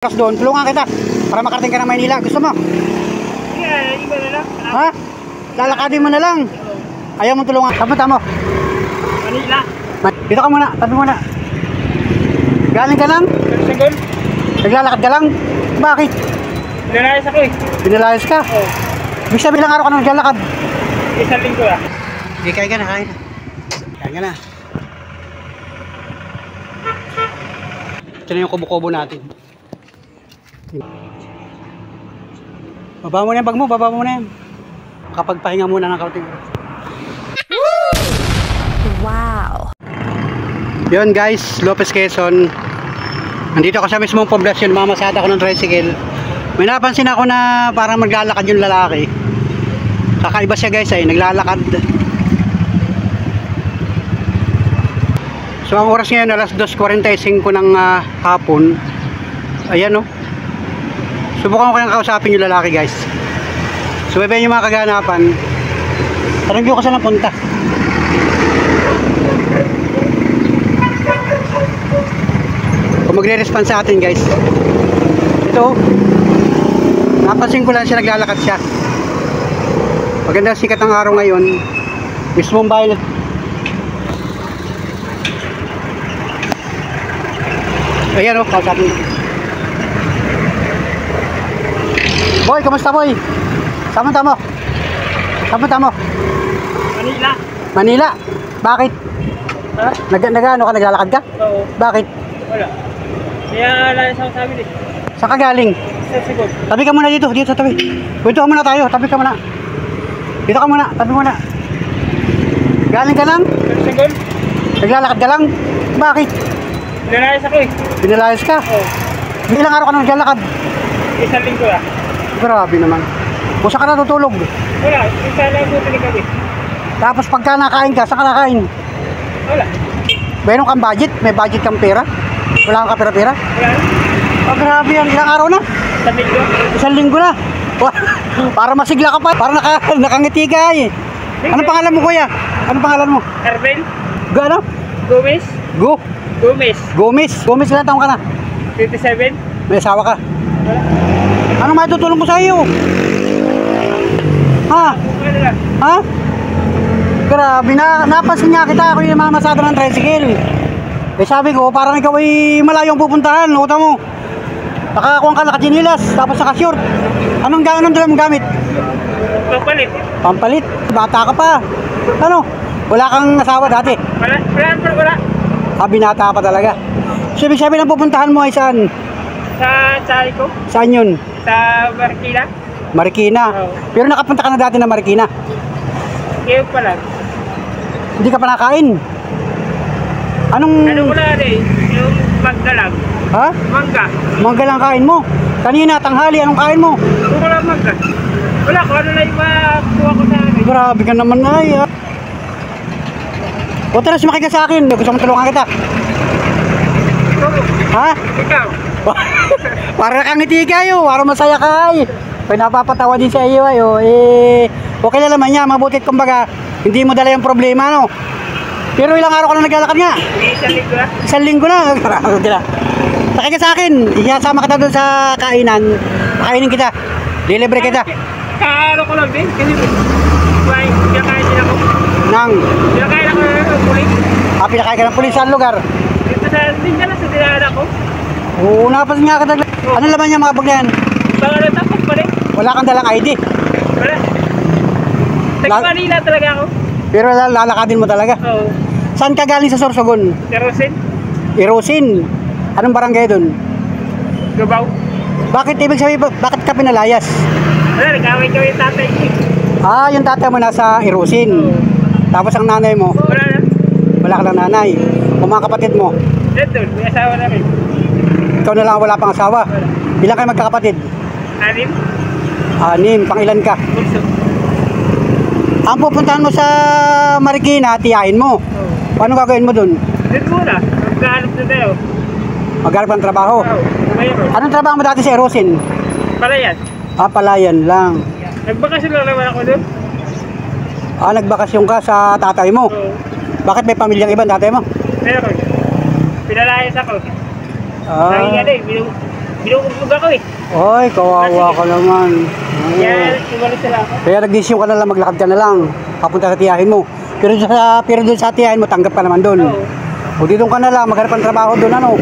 Doon, tulungan kita para makarating ka ng Maynila. Gusto mo? Yeah, iba na lang. Ha? Lalakadin mo na lang. Ayaw mo tulungan. Kapunta mo? Manila. Dito ka muna, tabi muna. Galing ka lang? Sagon. Naglalakad ka lang? Bakit? Pinalayas ako eh. Pinalayas ka? Oo. Ibig sabihin lang araw ka na naglalakad. Isang linggo lang. Hindi, kain ka na, kain na. Kain ka na. Ito na yung kubo-kubo natin. Baba mo na yung bag mo, baba mo na yan. Kapag pahinga muna ng kaunting. Wow! Yun guys, Lopez Quezon. Nandito ako sa mismong poblasyon, mamasada ako ng tricycle. May napansin ako na parang maglalakad yung lalaki. Kakaiba siya guys ay naglalakad. So ang oras ngayon alas 2:45 ng hapon. Ayan o. Subukan ko kayong kausapin yung lalaki guys. So bebe yung mga kaganapan. Tanong ko saan napunta. Kung magre-response sa atin guys. Ito. Napansin ko lang siya, naglalakad siya. Magandang sikat ang araw ngayon. Mismong bahay na. Ayan o, kausapin ko. Boy, kamusta boy? Saan punta mo? Saan punta mo? Manila. Manila? Bakit? Ha? Nagano ka, naglalakad ka? Oo. Bakit? Wala. Kaya layas ako sa amin eh. Saan ka galing? Sa Sagon. Tabi ka muna dito, dito sa tabi. Dito muna tayo, tabi ka muna. Dito ka muna, tabi muna. Galing ka lang? Sa Sagon. Naglalakad ka lang? Bakit? Pinalayas ako eh. Pinalayas ka? Oo. Ilang araw ka na naglalakad? Isang linggo lang. Grabe naman. Kung saan ka natutulog? Wala. Isa lang buti kami. Tapos pagka nakain ka, saan ka nakain? Wala. Meron kang budget? May budget kang pera? Wala kang kapera-pera? Wala. Oh, grabe yan. Ilang araw na? Isang linggo. Isang linggo na. Para masigla ka pa. Para nakangiti ka eh. Anong pangalan mo kuya? Anong pangalan mo? Arvel. Ano? Gomez. Go. Gomez. Gomez. Gomez, ilang taong ka na? 27. May asawa ka? Wala. Anong matutulong ko sa iyo? Ha? Wala lang. Ha? Grabe na. Napansin nga kita. Ako yung mamasada ng tricycle. Eh sabi ko, parang ikaw ay malayong pupuntahan. Nukuta mo. Nakakuha ka nakachinilas. Tapos naka-short. Anong dala mong gamit? Papalit. Pampalit. Bata ka pa. Ano? Wala kang asawa dati? Wala. Wala. Binata pa talaga. So, ibig sabihin ang pupuntahan mo ay saan? Sa tsari ko. Saan yun? Sa Marikina. Marikina. Oo. Pero nakapunta ka na dati na Marikina. Ngayon pa lang. Hindi ka pa nakain. Anong... Ano ko na eh. Yung mangga lang. Ha? Mangga. Mangga lang kain mo. Kanina, tanghali, anong kain mo? Kung wala mangga. Wala ko. Ano na yung makuha ko sa akin. Grabe ka naman ay. Ha? O tara, sumakay ka sa akin. Gusto mo tulungan kita. Oo. Ha? Ikaw. Para kang ngiti kayo. Para masaya ka ay. Pag napapatawa din sa iyo ay. Okay na naman niya. Mabutit kumbaga. Hindi mo dala yung problema no. Pero ilang araw ka na naglalakad nga? Isang linggo na. Isang linggo na. Sakay ka sa akin. Isasama kita doon sa kainan. Pakainin kita. Dilibre kita. Kaano ko lang din. Kasi pinakain din ako. Nang. Pinakain ako ng pulis. Pinakain ka ng pulis saan lugar? Dito sa Lingala sa dinaan ako. Oo, napasin nga kita. Ano laman niya mga bag na yan? Baka natapos pa rin. Wala kang dalang ID. Wala. Taga Manila talaga ako. Pero lalakadin mo talaga. Oo. Saan ka galing sa Sorsogon? Terosin. Irosin. Anong barangay doon? Gabaw. Bakit ibig sabihin, bakit ka pinalayas? Wala, nag-away kami yung tatay ko. Yung tatay mo nasa Irosin. Tapos ang nanay mo, Wala na. wala ka lang nanay. Kung mga kapatid mo, Doon, may asawa na rin. ikaw na lang wala pang asawa. Ilan kayo magkakapatid? 6. 6. Pang ilan ka? Bunso. Ang pupuntahan mo sa Marikina, tiyahin mo. Oo. Paano gagawin mo doon? Doon muna. Magkahanap na tayo. Maghanap ng trabaho. Oo. Mayroon. Anong trabaho mo dati sa Irosin? Palayan. Palayan lang. Nagbakasyon lang naman ako doon. Nagbakasyon ka sa tatay mo. Oo. Bakit may pamilyang ibang tatay mo? Meron. Pinalayas ako. Ah. Lagi nga din. Binubugbog ako eh. Oy, kawawa ka naman. Kaya umalis na lang ako. Kaya nag-desisyon ka na lang, maglakad ka na lang. Papunta sa tiyahin mo. Pero doon sa tiyahin mo, tanggap ka naman doon. Oo. O dito ka na lang, maghanap ng trabaho doon, ano?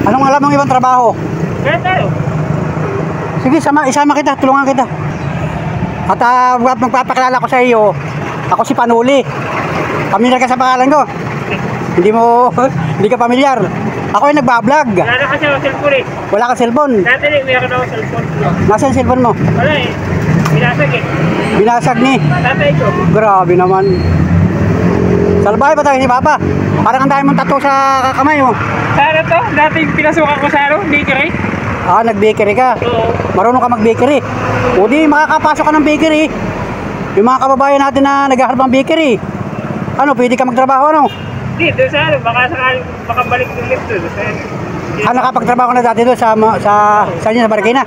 Anong alam mong ibang trabaho? Kaya tayo. Sige, isama kita, tulungan kita. At magpapakilala ko sa iyo, ako si Panuli. Pamilyar ka sa pangalan ko. Hindi ka pamilyar. Ako ay nagbablog. Wala na kasi ako cellphone eh. Wala kang cellphone. Dati rin, meron ako cellphone. Nasaan yung cellphone mo? Wala eh. Binasag eh. Binasag ni. Tatay ko. Grabe naman. Salbahe ba tayo ni Papa? Parang ang dami mong tattoo sa kamay mo. Sana to? Dati pinasukan ko sa bakery. Nag-bakery ka. Oo. Marunong ka mag-bakery. O di, makakapasok ka ng bakery. Yung mga kababayan natin na naghaharap ng bakery. Ano, pwede ka magtrabaho, ano? Hindi, doon sa ano, baka sakaling makabalik yung lift doon. Nakapagtrabaho ka na dati doon sa inyo, sa Marikina?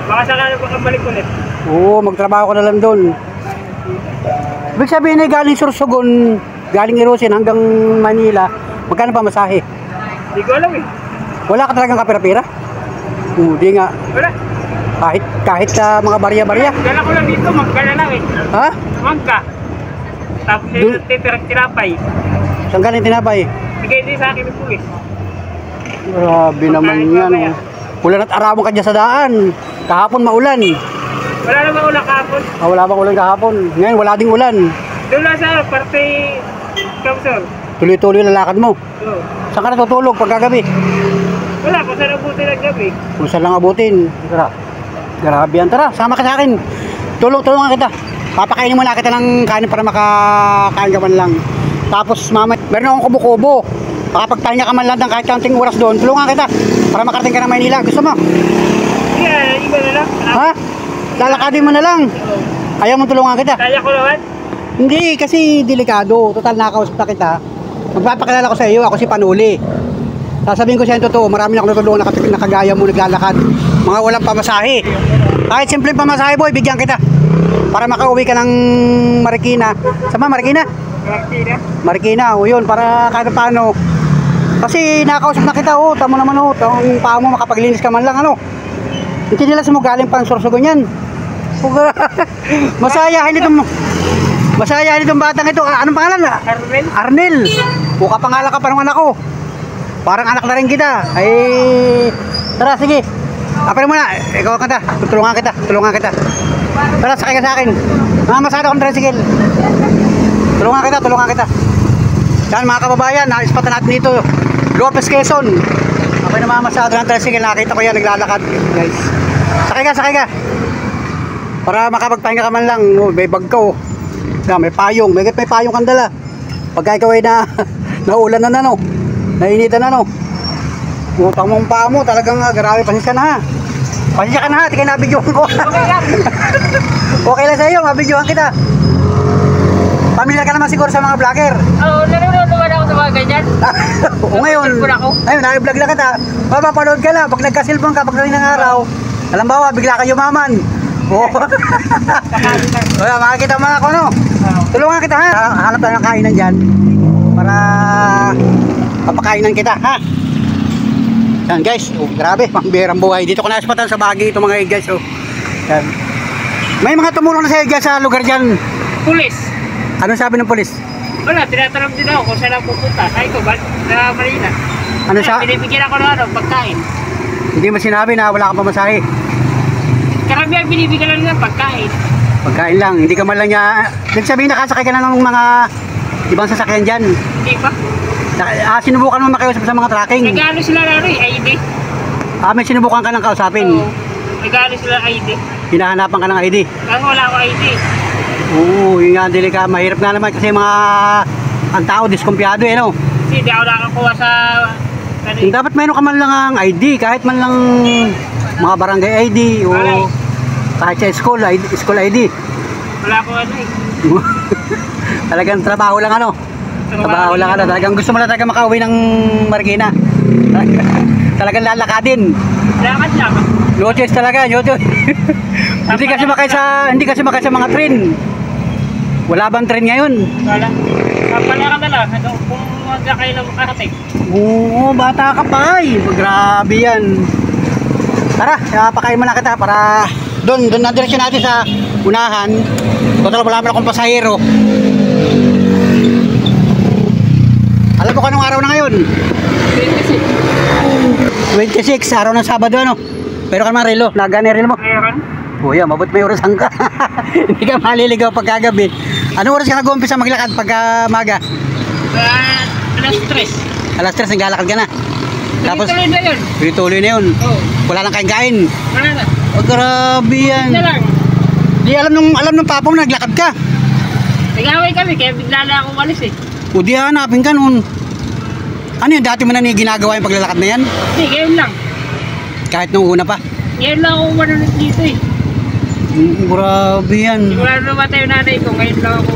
Baka sakaling makabalik ulit. Oo, magtrabaho ka na lang doon. Ibig sabihin ay galing Sorsogon, galing Irosin hanggang Manila, magkano pa masahe? Hindi ko alam eh. Wala ka talagang kapira-pira? Hindi nga. Wala. Kahit mga barya-barya. Gala ko lang dito, maggala lang eh. Ha? Magka. Tapos Dun- yung titirang tinapay. Saan galing tinapay? Bigay din sa akin ito eh. Grabe naman yan. Oh. Ulan at arawan ka dyan sa daan. Kahapon maulan. Wala namang ulang kahapon. Wala bang ulan kahapon? Ngayon wala ding ulan. Doon lang sa parte Kamsor. Tuloy-tuloy lalakad mo. Oo. Saan ka natutulog pagkagabi? Wala, kung saan nabuti ng gabi. Kung saan lang abutin. Grabe yan. Tara, sama ka sa akin. Tulungan kita. Papakainin muna kita ng kanin para makakain ka man lang. Tapos mama, meron akong kubo-kubo. Makapagpahinga ka man lang ng kahit kanting oras doon. Tulungan kita para makarating ka ng Maynila. Gusto mo? Sige, iba na lang. Ha? Lalakadin mo na lang. Ayaw mo tulungan kita? Kaya ko naman. Hindi, kasi delikado. Total, nakausap na kita. Magpapakilala ko sa iyo, ako si Panuli. Sasabihin ko sa iyo totoo, marami na akong natulungan na kagaya mo naglalakad. Mga walang pamasahe. Kahit simpleng pamasahe boy, bigyan kita. Para makauwi ka ng Marikina. Sama, Marikina? Martina. Marikina, o yun, para kahit paano. Kasi nakausap na kita, tamo naman ang paa mo, makapaglinis ka man lang, ano. Hindi nila mo galing pang Sorsogon yan. Masayahin itong batang ito. Anong pangalan? Carmen. Arnel. Buka pangalan ka pa ng anak ko. Parang anak na rin kita. Ay, tara, sige. Apay muna. Ikaw ang kanta. Tulungan kita. Tara, sakay ka sa akin. Masada akong tricycle. Tulungan kita. Yan mga kababayan, naispatan natin dito. Lopez, Quezon. Apay na mamasado ng tricycle. Nakita ko yan, naglalakad. Guys. Sakay ka. Para makapagpahinga ka man lang. May bag ka, may payong. May payong kang dala. Pagka ikaw ay naulan na, no? Nainitan na, no? Utang mong paa mo, talagang grabe, pasensya na ha. Pasensya ka na ha, di kayo nabidyohan ko. Okay lang. Okay lang sa iyo, mabidyohan kita. Pamilyar ka naman siguro sa mga vlogger. Oo, nanonood naman ako sa mga ganyan. O ngayon, nai-vlog lang kita. Mapapanood ka lang, pag nagka-cellphone ka, pagdating ng araw, halimbawa, bigla ka yumaman. Oo. Wala, makakita mo ako, no? Tulungan kita ha. Hanap tayo ng kainan dyan. Para papakainan kita, ha? Yan guys, grabe, pambirang buhay. Dito ko naispatan sa Baguio ito mga guys. Yan. May mga tumulong na sa guys sa lugar dyan. Pulis. Anong sabi ng polis? Wala, tinatanong din ako kung saan ako pupunta. Sabi ko, sa Marina. Ano sa? Binibigyan ako ng pagkain. Hindi mo sinabi na wala kang pamasahe. Karamihan binibigyan lang ng pagkain. Pagkain lang, hindi ka man lang niya. Nagsabihin nakasakay ka na ng mga ibang sasakyan dyan. Hindi pa. Sinubukan mo makiusap sa mga tracking. Nag-ano sila na rin, ID. May sinubukan ka ng kausapin. Oo. Nag-ano sila ID. Hinahanapan ka ng ID. Kasi wala akong ID. Oo, yun nga, delika. Mahirap nga naman kasi ang tao diskumpiyado no? Kasi hindi ako nakakuha sa... Dapat mayroon ka man lang ang ID, kahit man lang mga barangay ID o kahit sa school ID. Wala akong ano eh. Talagang trabaho lang talagang gusto mo lang talaga makauwi ng Marikina. Talagang lalakadin. Lakad lang. Loches talaga, hindi kasi makay sa mga train. Wala bang train ngayon? Wala. Kapala ka na lang. Kung magka kayo lang makarating. Oo, bata ka pa ay. Grabe yan. Tara, pakain mo na kita para doon na direksyon natin sa unahan. Total wala man akong pasahero. Alam mo kung anong araw na ngayon? 26, araw ng Sabado ano. Pero ka naman relo, nagana relo mo. Meron. Kuya, mabot may orasan ka. Hindi ka maliligaw pagkagabi. Anong oras ka nag-uumpisa maglakad pagka maga? Alas 3. Alas 3, naglalakad ka na. Tapos, Tuloy na yun. tuloy na yun. Oo. Wala nang kain-kain. Wala na. Oh, grabe yan. Na lang. Di alam nung papa mo naglakad ka. Nag-away kami kaya bigla na akong walis eh. O di hanapin ka noon. Ano yun, dati mo na ginagawa yung paglalakad na yan? Hindi, ngayon lang. Kahit nung una pa. Ngayon lang ako manunod dito eh. Grabe yan. Wala na namatay yung nanay ko, ngayon lang ako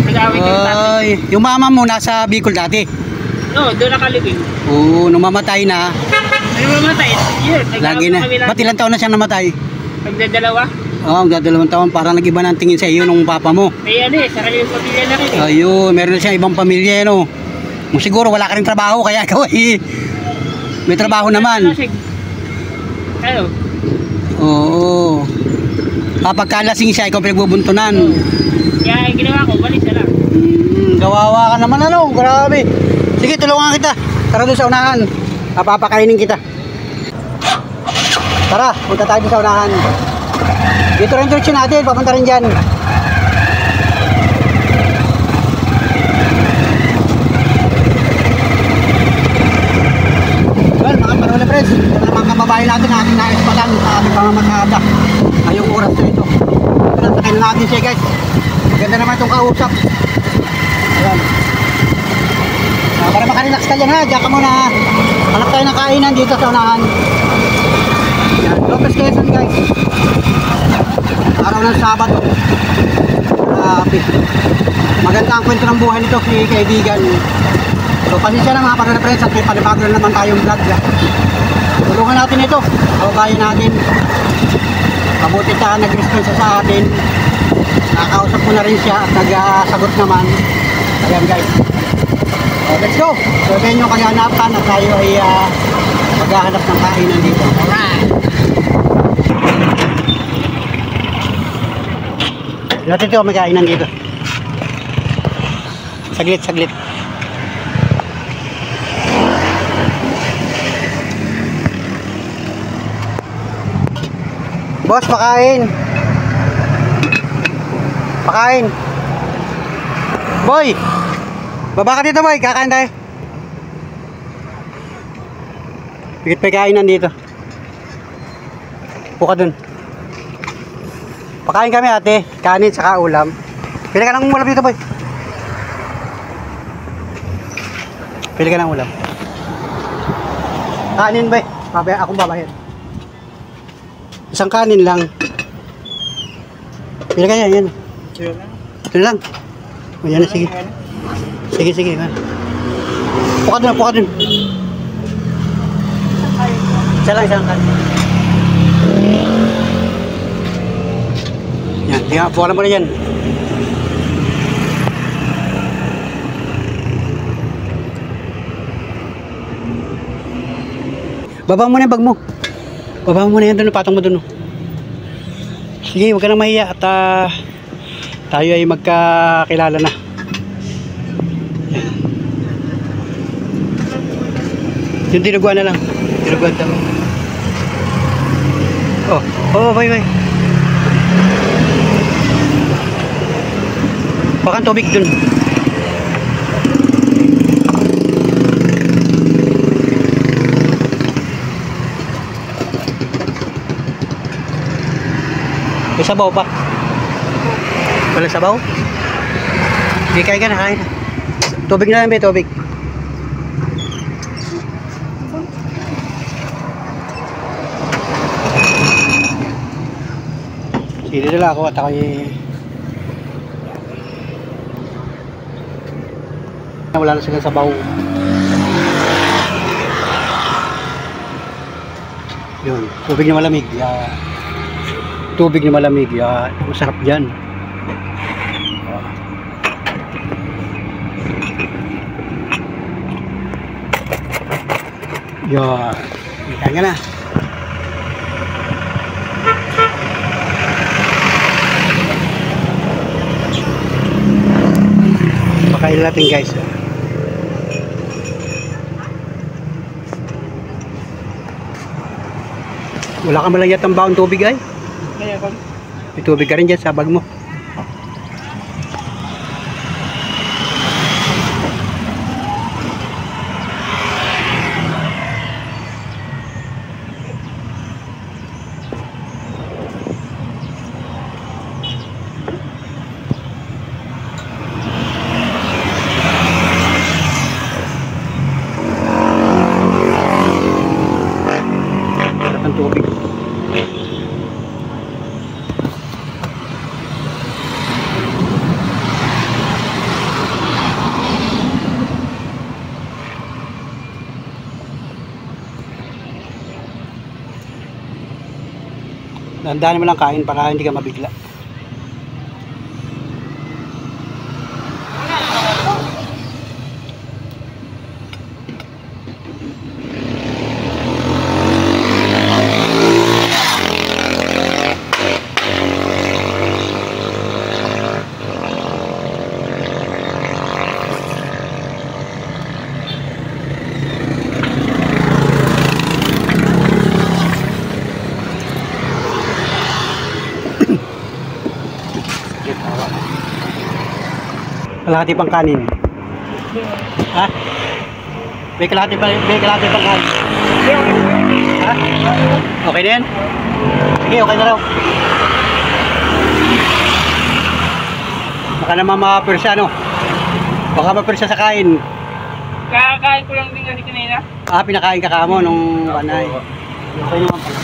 nag-away kami tatay. Ay, yung mama mo nasa Bicol dati. Oo, doon nakalibing. Oo, nung mamatay na, Ano mamatay? Yun, lagi na. kami Ba't ilang taon na siyang namatay? Magdadalawa. Oo, magdadalawang taon. Parang nag-iba ng tingin sa iyo nung papa mo. May ano eh, sarili yung pamilya na rin eh. Ayun, meron na siyang ibang pamilya, no? Siguro wala ka rin trabaho, kaya ikaw ay may trabaho naman. Ano? Oo. Kapag kalasing siya, ikaw pinagbubuntunan. Kaya yung ginawa ko, balis na lang. Gawawa ka naman, ano? Grabe. Sige, tulungan kita. Tara doon sa unahan. Papakainin kita. Tara, punta tayo doon sa unahan. Dito rin direksyon natin, papunta rin dyan. Well, mga Parola friends, ito na mga kababayan natin na ating naispatan sa aming pamamasada. Ngayong oras na ito. Ito na, sakay na natin siya guys. Maganda naman itong kausap. Ayan. Para makarelax ka dyan ha, diyan ka muna. Hanap tayo ng kainan dito sa unahan. Ayan, Lopez Quezon guys. Araw ng Sabado. Maganda ang kwento ng buhay nito si kaibigan. So pasensya na mga Parola friends at may panibago na naman tayong vlog. Tulungan natin ito, kababayan natin. Mabuti siya nag-responsa sa atin. Nakausap ko na rin siya at nag-sagot naman. Ayan guys. So, let's go. So then yung kaganapan at tayo ay maghahanap ng kainan dito. Alright. Natin ito may kainan dito. Saglit, saglit. Boss, pakain. Pakain. Boy! Baba ka dito, boy. Kakain tayo. Bigit pa kainan dito. Puka dun. Pakain kami, ate. Kanin, saka ulam. Pili ka ng ulam dito, boy. Pili ka ng ulam. Kanin, boy. Akong babayad. Isang kanin lang. Pili ka yan. Ito lang. O yan na, sige. Sige, sige. Puka dun, puka dun. Isa lang, isang kanin. Yan, tingnan, puka mo na yan. Baba mo na yung bag mo. Baba mo na yan doon, patong mo doon. Sige, huwag ka nang mahiya at tayo ay magkakilala na. Yung dinuguan na lang. Dinuguan tayo. Bye, bye. Baka ang tubig dun. May sabaw pa. Wala sabaw? Hindi, kain ka na, kain na. Tubig na lang, be, tubig. Sige nila ako at ako wala na silang sabaw. Yun, tubig na malamig. Tubig na malamig, masarap dyan. Yan, kain ka na. Kain natin guys. Wala ka malang yatang baon tubig ay? Kaya pag May tubig ka rin dyan sa bag mo. Sarap ng tubig. Dahan-dahan mo lang kain para hindi ka mabigla. Kalahati pang kanin. Ha? May kalahati pang kanin. Ha? Okay na yan? Sige, okay na raw. Baka naman mapirsa, no? Baka mapirsa sa kain. kakakain ko lang din kasi kanina. Pinakain ka kamo nung panay. Okay naman pala.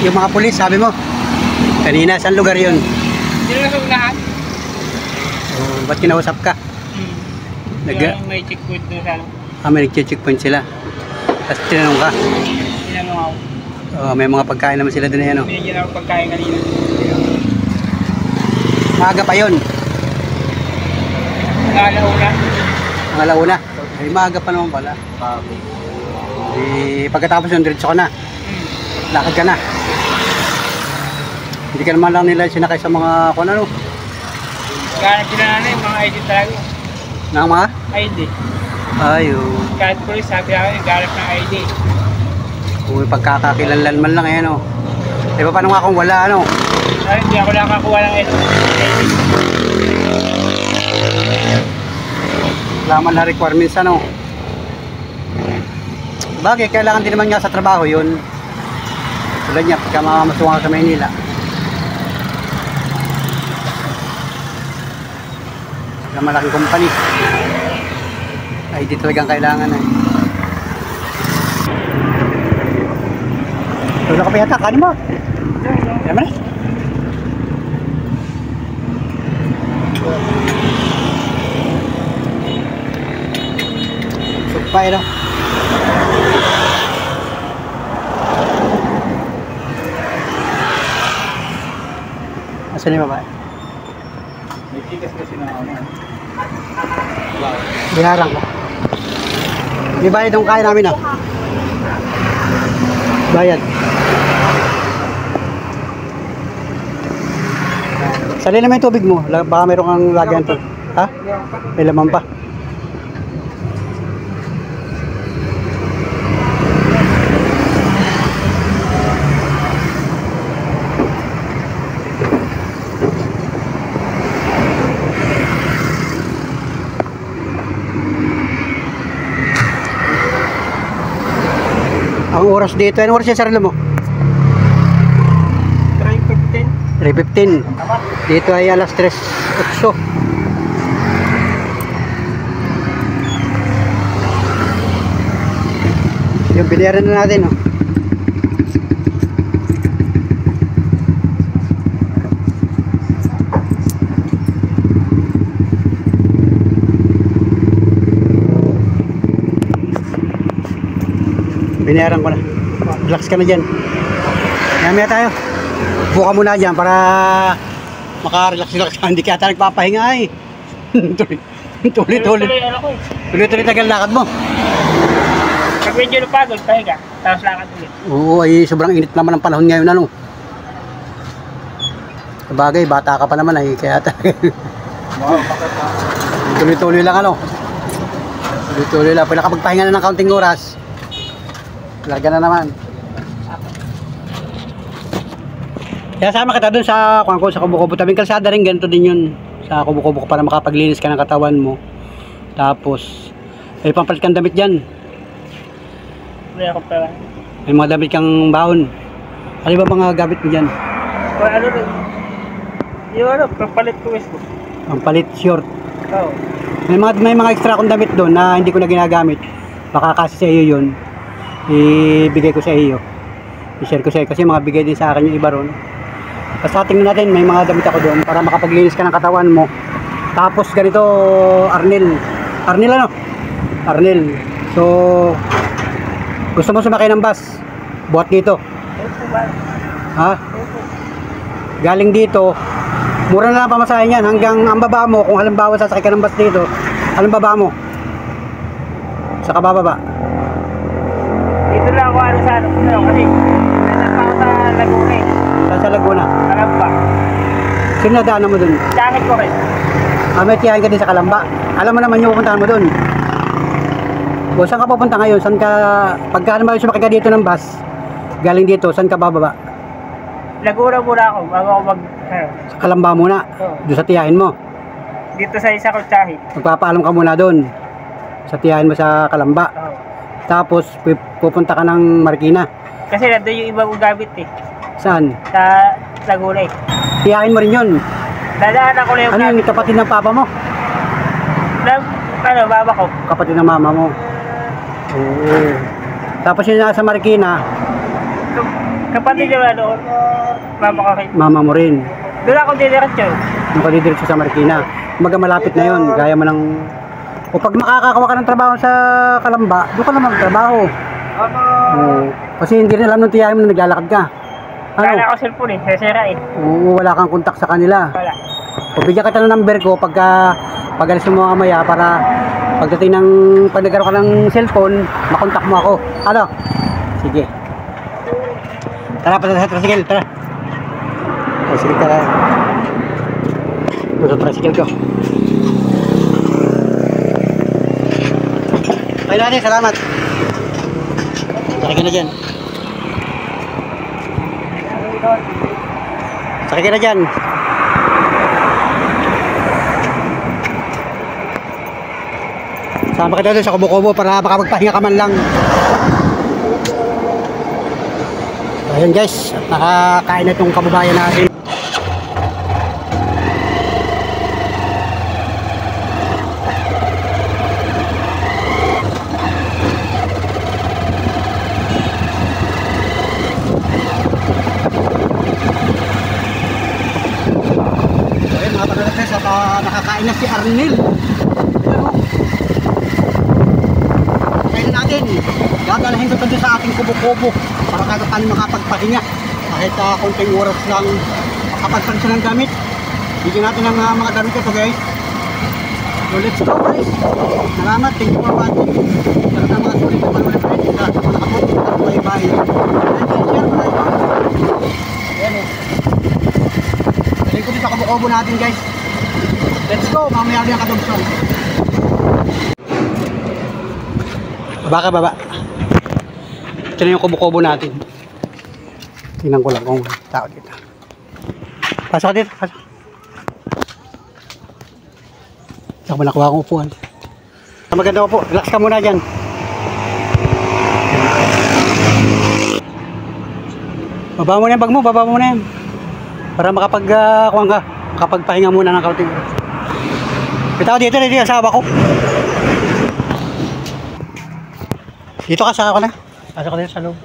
Yung mga pulis, sabi mo kanina, saan lugar yun? Hindi na sa unahan. Ba't kinausap ka? Yung may checkpoint doon sa ano. May nag-checkpoint sila. Tapos tinanong ka. Tinanong ako. May mga pagkain naman sila doon, ano? Binigyan ako pagkain kanina. Maaga pa yun. Alauna. Ang alauna. Ay, maaga pa naman pala. Pagkatapos yung diretso ka na. Lakad ka na. Hindi ka naman lang nila sinakay sa mga kung ano. Ganap sila na yung mga ID talaga. Ng mga? ID. Ayun. Kahit police sabi ako yung ganap ng ID. Kung may pagkakakilanlan man lang, ano. Di ba paano nga kung wala, ano? Ay, hindi ako nakakuha ng ID. Wala man na requirements, ano. Bagay, kailangan din naman nga sa trabaho yun. Tulad niya, pagka mamamasukan ka sa Maynila. Sa malaking company. Ay, di talagang kailangan eh. Tulad ka pa yata, kanin mo. Ayan mo na. Sugpay, no? Asan yung babae? May tikas kasi na ako. Biharang ko. May bayad yung kaya namin, ah. Bayad. Sali naman yung tubig mo. Baka mayroon kang lagyan to. Ha? May laman pa. Ang oras dito, anong oras yung sarili mo? 3:15. 3:15. Dito ay alas 3:08. Yung binayaran na natin, oh. Binayaran ko na. Relax ka na dyan. Mamaya tayo. Buka muna dyan para maka-relax ka. Hindi ka ata nagpapahinga eh. Tuloy-tuloy. Tuloy ano ko eh. Tuloy-tuloy tagal lakad mo. Pag medyo napagod, pahinga. Tapos lakad ulit. Oo, ay sobrang init naman ang panahon ngayon, ano. Sabagay, bata ka pa naman ay, kaya tuloy-tuloy lang, ano. Tuloy-tuloy lang. Pag nakapagpahinga na ng kaunting oras, larga na naman. Kaya sama kita dun sa kuwang ko, sa kubo-kubo. Tabing kalsada rin, ganito din yun. Sa kubo-kubo para makapaglinis ka ng katawan mo. Tapos, may pampalit kang damit dyan. May ako pala. May mga damit kang baon. Ano ba mga gamit mo dyan? O ano rin. Yung ano, papalit ko gusto. Pampalit short. Oo. May mga extra akong damit doon na hindi ko na ginagamit. Baka kasi sa iyo yun. Ibigay ko sa iyo. I-share ko sa iyo kasi mga bigay din sa akin yung iba ron. Basta tingnan natin, may mga damit ako doon para makapaglinis ka ng katawan mo. Tapos ganito, Arnel. Arnel ano? Arnel. So, gusto mo sumakay ng bus? Buhat dito. Ito ba? Ha? Galing dito, mura na lang pamasahin yan hanggang ang baba mo. Kung halimbawa sasakay ka ng bus dito, anong baba mo? Sa kabababa. Dito lang ako ano sa ano. Kasi nasa ako sa Laguna eh. Sa Laguna. Kalamba. Sino nadaanan mo dun? Jacket ko rin. May tiyahin ka din sa Kalamba. Alam mo naman yung pupuntahan mo dun. O saan ka pupunta ngayon? Saan ka, pagka naman sumakay ka dito ng bus, galing dito, saan ka bababa? Laguna muna ako bago ako mag... Sa Kalamba muna. Oo. Doon sa tiyahin mo. Dito sa isa ko tsahin. Magpapaalam ka muna doon. Sa tiyahin mo sa Kalamba. Oo. Tapos pupunta ka ng Marikina. Kasi nandun yung ibang gamit eh. Saan? Sa Laguna eh. Tiyahin mo rin yun. Dadaanan ko lang yung Ano yung kapatid ng papa mo? ano, baba ko. Kapatid ng mama mo. Oo. Tapos yun nasa Marikina, Kapatid yung ano, baba ko rin. mama mo rin. Doon ako didiretso. Nung kadidiretso sa Marikina. Kumaga malapit na yun. Gaya mo ng... O pag makakakuha ka ng trabaho sa Kalamba, doon ka na magtrabaho. Oo. Kasi hindi rin alam nung tiyahin mo na naglalakad ka. Wala Ano? ako cellphone eh, sasira eh. Oo, wala kang kontak sa kanila. Wala. O bigyan kita ng number ko pagka pag-alis mo mamaya para pagdating ng pag nagkaroon ka ng cellphone, makontak mo ako. Ano? Sige. Tara, sa tricycle, tara. O, sige, tara. Ito sa tricycle ko. Kaya natin, salamat. Sakay ka na dyan. Sakay ka na dyan. Sama kita doon sa kubo-kubo para makapagpahinga ka man lang. Ayun guys, at nakakain na itong kababayan natin. Ayun mga pagkakates, at nakakain na si Arnel. Natin gagalahin ko ito sa ating kubo-kubo para kahit paano makapagpahinga kahit konting oras lang makapagpansa ng damit. Bigyan natin ng mga damit ito guys. So let's go guys. Salamat, thank you for watching. Talagang mga sulit na manulit na ito sa mga nakapunti at bye-bye. Share mo na ito. Ayan o. Galing ko dito sa kubo-kubo natin guys. Let's go, mamaya rin ang kadugson. Baka baba. Ito na yung kubo-kubo natin. Tingnan ko lang kung tao dito. Pasok ka dito. Pasok. Saka ba nakuha akong upuan? Maganda upo. Relax ka muna dyan. Baba mo na yung bag mo. Baba mo na yan. Para makapag-kuhan ka. Makapagpahinga muna ng kaunting. Ito dito. Dito yung asawa ko. Dito ka, saka ko na. Pasok ka dito sa loob.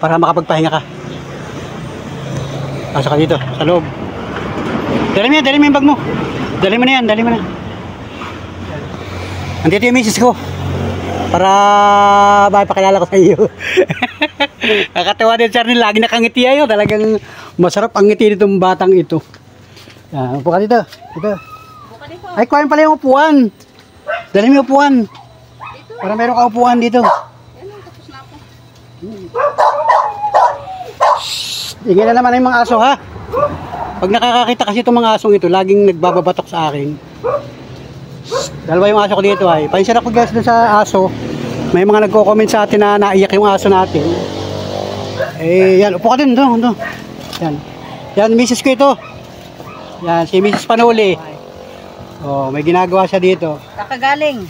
Para makapagpahinga ka. Pasok ka dito, sa loob. Dali mo yung bag mo. Dali mo na yan, dali mo na. Andito yung misis ko. Para pakilala ko sa iyo. Nakatawa din, sir, lagi nakangiti ayo. Talagang masarap ang ngiti nitong batang ito. Yan, upo ka dito. Dito. Ay, kuhain pala yung upuan. Dali mo yung upuan. Para meron ka upuan dito. Ingin na naman yung mga aso ha. Pag nakakakita kasi itong mga asong ito, laging nagbababatok sa akin. Dalawa yung aso ko dito ay. Pansya na ko guys dun sa aso. May mga nagko-comment sa atin na naiyak yung aso natin. Eh yan, upo ka din doon. Yan. Yan, misis ko ito. Yan, si Mrs. Panuli. Oh, may ginagawa siya dito. Kakagaling.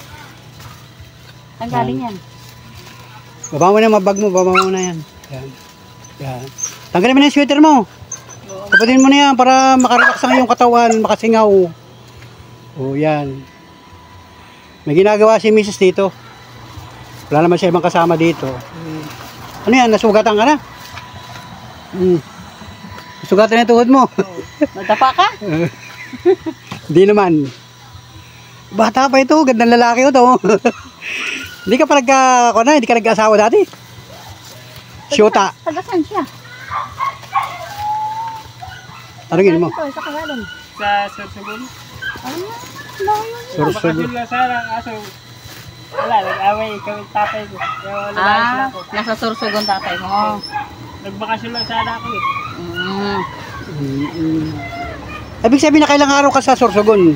Ang galing yan. Baba mo na yung mabag mo, baba mo na yan. Yan. Yan. Tanggalin mo na yung sweater mo. Taputin mo na yan para makarelax ang iyong katawan, makasingaw. Oh, yan. May ginagawa si Mrs. dito. Wala naman siya ibang kasama dito. Ano yan, nasugatan ka na? Nasugatan na yung tuhod mo. Nadapa ka? Hindi naman. Bata pa ito, gandang lalaki ito. Hindi ka pa hindi ka nag-asawa dati. Siyota. Tagasan siya. Tanungin mo. Sa kagaling. Sa Sorsogon. Ano? Layo. Bakasyon lang sana, aso. Wala, nag-away kami tatay ko. Kaya lumayas lang ako. Nasa Sorsogon tatay mo. Nagbakasyon lang sana ako eh. Ibig sabihin na kailang araw ka sa Sorsogon.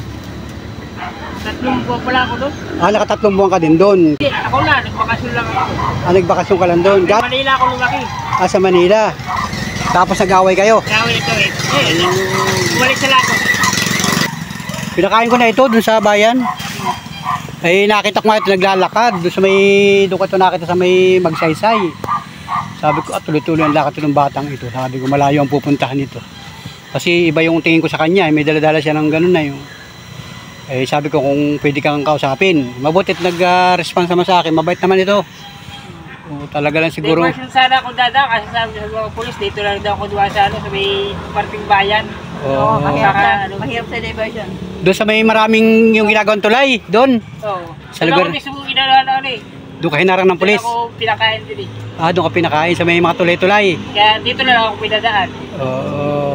3 buwan pala ako doon. Nakatatlong buwan ka din doon. Hindi, ako na, nagbakasyon lang ako. Nagbakasyon ka lang doon. Sa Manila ako lumaki. Sa Manila. Tapos nag-away kayo. Nag-away ito eh. Bumalik sila ako. Pinakain ko na ito doon sa bayan. Ay nakita ko nga ito naglalakad. Doon ko ito nakita sa may Magsaysay. Sabi ko, tuloy-tuloy ang lakad ng batang ito. Sabi ko, malayo ang pupuntahan ito. Kasi iba yung tingin ko sa kanya. May dala-dala siya ng ganun na yung. Eh sabi ko kung pwede kang kausapin. Mabutit nag-response naman sa akin. Mabait naman ito. O, talaga lang siguro. Diversion sana ako dada kasi sabi sa mga polis dito lang daw ako duwa sa sa may parting bayan. Oo. Mahirap sa diversion. Doon sa may maraming yung ginagawang tulay. Doon. Oo. Sa lugar. Ako mismo inalalaan eh. Doon ka hinarang ng pulis. Doon ako pinakain din eh. Doon ka pinakain sa may mga tulay-tulay. Kaya dito na lang ako pinadaan. Oo.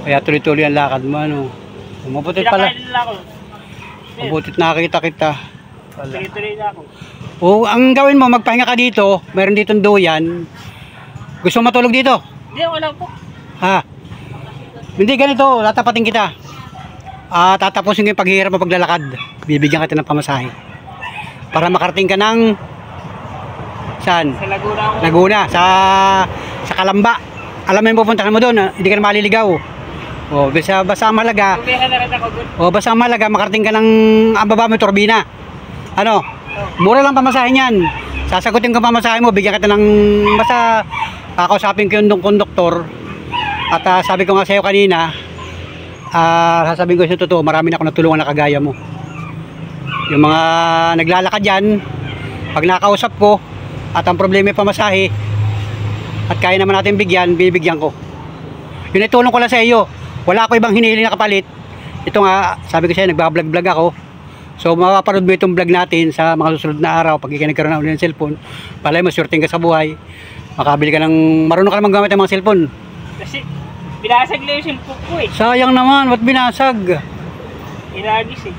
Kaya tuloy-tuloy ang lakad mo ano. Mabutit pala. Pinakain nila ako. Mabutit nakakita kita. Tuloy-tuloy na ako. O, ang gawin mo, magpahinga ka dito. Meron ditong duyan. Gusto mo matulog dito? Hindi ako lang po. Ha? Hindi ganito, tatapatin kita. Tatapusin ko yung paghihirap mo paglalakad. Bibigyan kita ng pamasahe. Para makarating ka ng saan? Sa Laguna ako. Laguna, sa Kalamba. Alam mo yung pupuntahan mo doon, hindi ka na maliligaw. O, basta ang malaga. Tumihan na rin ako doon. O, basta ang malaga, makarating ka ng ang baba mo yung turbina. Ano? Mura lang pamasahe niyan. Sasagutin ko pamasahe mo, bigyan kita ng basta kakausapin ko yung konduktor. At sabi ko nga sa iyo kanina, sasabihin ko sa totoo, marami na ako natulungan na kagaya mo. Yung mga naglalakad dyan, pag nakausap ko, at ang problema yung pamasahe, at kaya naman natin bigyan, bibigyan ko. Yun ay tulong ko lang sa iyo. Wala ako ibang hinihili na kapalit. Ito nga, sabi ko sa iyo, nagbablog-vlog ako. So mapapanood mo itong vlog natin sa mga susunod na araw pag ikaw nagkaroon na ulit ng cellphone. Palay mo, surting ka sa buhay. Makabili ka ng, marunong ka naman gamit ng mga cellphone. Kasi binasag na yung cellphone ko eh. Sayang naman, ba't binasag? Inagis eh.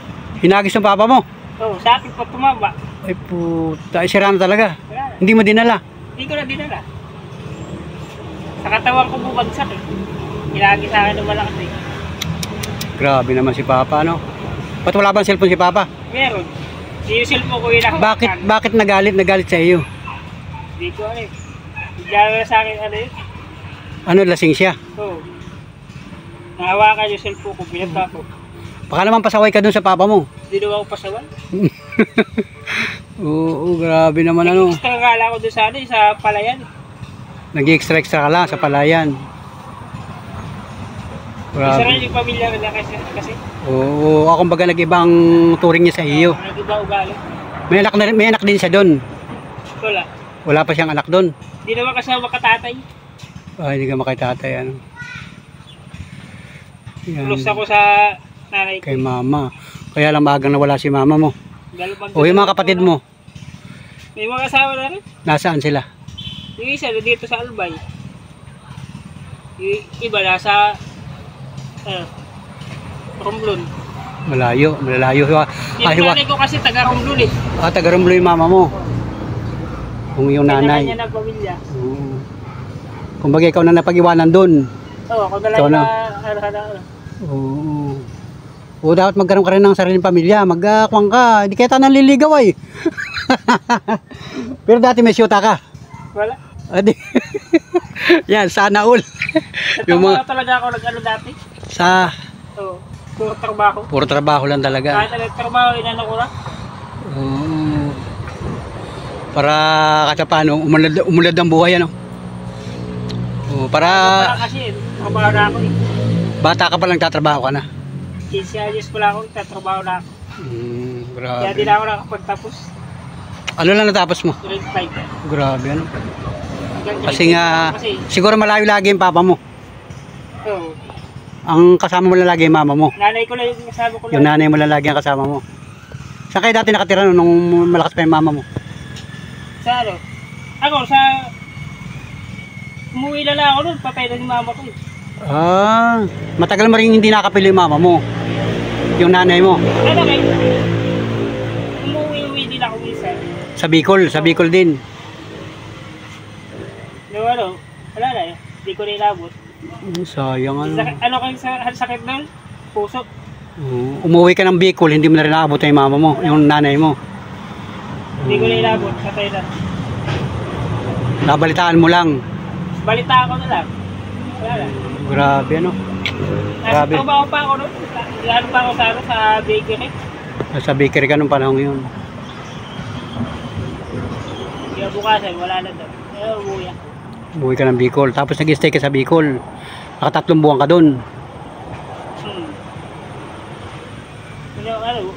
Hinagis ng papa mo. Oo, sa akin pa tumaba. Ay puta, sira na talaga. Wala. Hindi mo dinala. Hindi ko na dinala. Sa katawan ko bumagsak eh. Inagis sa akin ng malakas eh. Grabe naman si papa, no? Ba't wala bang cellphone si papa? Meron. Yung cellphone ko yung Bakit nagalit sa iyo? Hindi ko ano eh. Bigyan na sa akin ano yun. Ano, lasing siya? Oo. Nahawakan yung cellphone ko, binata ko. Baka naman pasaway ka dun sa papa mo. Hindi naman ako pasawan. Oo, grabe naman ano. Extra ngala ko doon sa ano, sa palayan. Nag-extra ka lang sa palayan. Isa Grabe. rin yung pamilya nila kasi. Oo, ako kumbaga nag-ibang turing niya sa iyo. Nag-iba ugali. May anak din siya doon. Wala. Wala pa siyang anak doon. Hindi naman kasama katatay. Hindi ka makaitatay ano. Yan, Close ako sa nanay ko. kay mama. Kaya lang maagang nawala si mama mo. Dalawang O yung mga kapatid mo, May mga asawa na rin. nasaan sila? Yung isa dito sa Albay. Yung iba nasa Romblon. Malayo. Yung nanay ko kasi taga-Romblon eh. Taga-Romblon yung mama mo. Kung yung nanay. Kanya-kanya na pamilya. Oo. Kumbaga ikaw na napag-iwanan doon. Oo, ako na lang Ikaw na. ano. Oo. O dapat magkaroon ka rin ng sariling pamilya. Magkakwang ka. Hindi kaya tayo naliligaw ay. Pero dati may syuta ka. Wala. Adi. Yan, sana all. Yung Natawa mga talaga ako nag-ano dati. sa Oo, puro trabaho. puro trabaho lang talaga. Kahit nag-trabaho, inano ko na. Oo. Para kahit paano umunlad ang buhay ano. Oo, para Wala kasi, trabaho na ako eh. bata ka pa lang tatrabaho ka na. 15 years pa lang ako, tatrabaho na ako. Kaya di Grabe. na ako nakapagtapos. Ano lang natapos mo? Grade 5. Grabe ano. Hanggang Kasi grade nga 5 kasi. siguro malayo lagi yung papa mo. Oo. Ang kasama mo lang lagi yung mama mo. Nanay ko lang yung kasama ko Yung lang. nanay mo lang lagi ang kasama mo. Saan kayo dati nakatira nung malakas pa yung mama mo? Sa ano? Ako, sa... Umuwi na lang ako nun, patay na ni mama ko eh. Matagal mo rin hindi nakapili yung mama mo. Yung nanay mo. Ano kayo? Umuwi din ako minsan. Sa Bicol din. No, ano, wala na eh. Hindi ko na inabot. Sayang ano. Ano kayo sa sakit doon? Puso. Umuwi ka ng Bicol, hindi mo na rin naabot yung mama mo, yung nanay mo. Hindi ko na inabot, patay na. Nabalitaan mo lang. Balita ako na lang. Wala na. Grabe ano. Nasa Grabe. trabaho pa ako nun. Ano pa ako sa bakery. Sa bakery ka nung panahon yun. Kaya bukasan, wala na doon. Kaya umuwi ako. Umuwi ka ng Bicol. Tapos nag-stay ka sa Bicol. Nakatatlong buwan ka doon. Ano,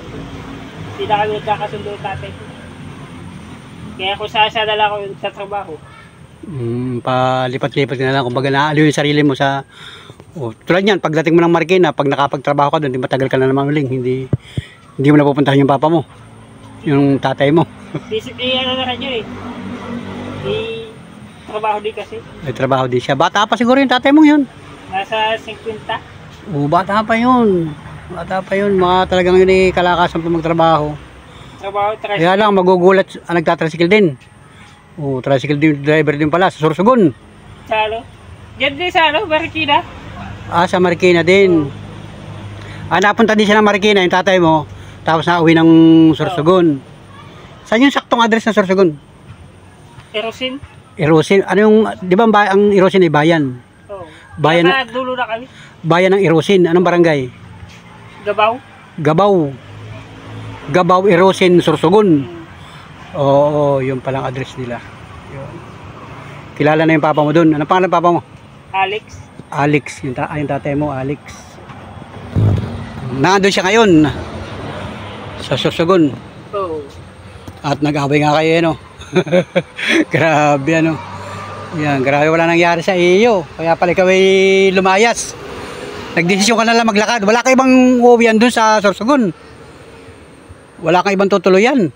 hindi na kami nagkakasundo ng tatay ko. Kaya kung saan-saan ako sa trabaho. Palipat-lipat ka na lang. Kumbaga naaliw yung sarili mo sa... tulad yan, pagdating mo ng Marikina, pag nakapagtrabaho ka doon, di matagal ka na naman uling. Hindi mo napupuntahan yung papa mo. Yung tatay mo. Ano na kanya eh. Trabaho din kasi. May trabaho din siya. Bata pa siguro yung tatay mo yun. Nasa 50. Bata pa yun. Mga talagang yun eh, kalakasan pa magtrabaho. Trabaho, Kaya lang, magugulat, nagtatricycle din. Tricycle din, driver din pala, sa Sorsogon. Sa ano? Diyan din sa ano, Marikina. Sa Marikina din. Napunta din siya ng Marikina, yung tatay mo. Tapos nauwi ng Sorsogon. Saan yung saktong address ng Sorsogon? Erosin. Ano yung, di ba ang Erosin ay bayan? Oo. Bayan na- Nasa dulo na kami. Bayan ng Erosin. Anong barangay? Gabaw. Gabaw, Erosin, Sorsogon. Oo, yun palang address nila. Yun. Kilala na yung papa mo doon. Anong pangalan ng papa mo? Alex. Yung tatay mo, Alex. Nandun siya ngayon. Sa Sorsogon. Oo. At nag-away nga kayo, no? Grabe, ano? Yan, grabe wala nangyari sa iyo. Kaya pala ikaw ay lumayas. Nagdesisyon ka na lang maglakad. Wala ka ibang uuwian doon sa Sorsogon. Wala kang ibang tutuluyan.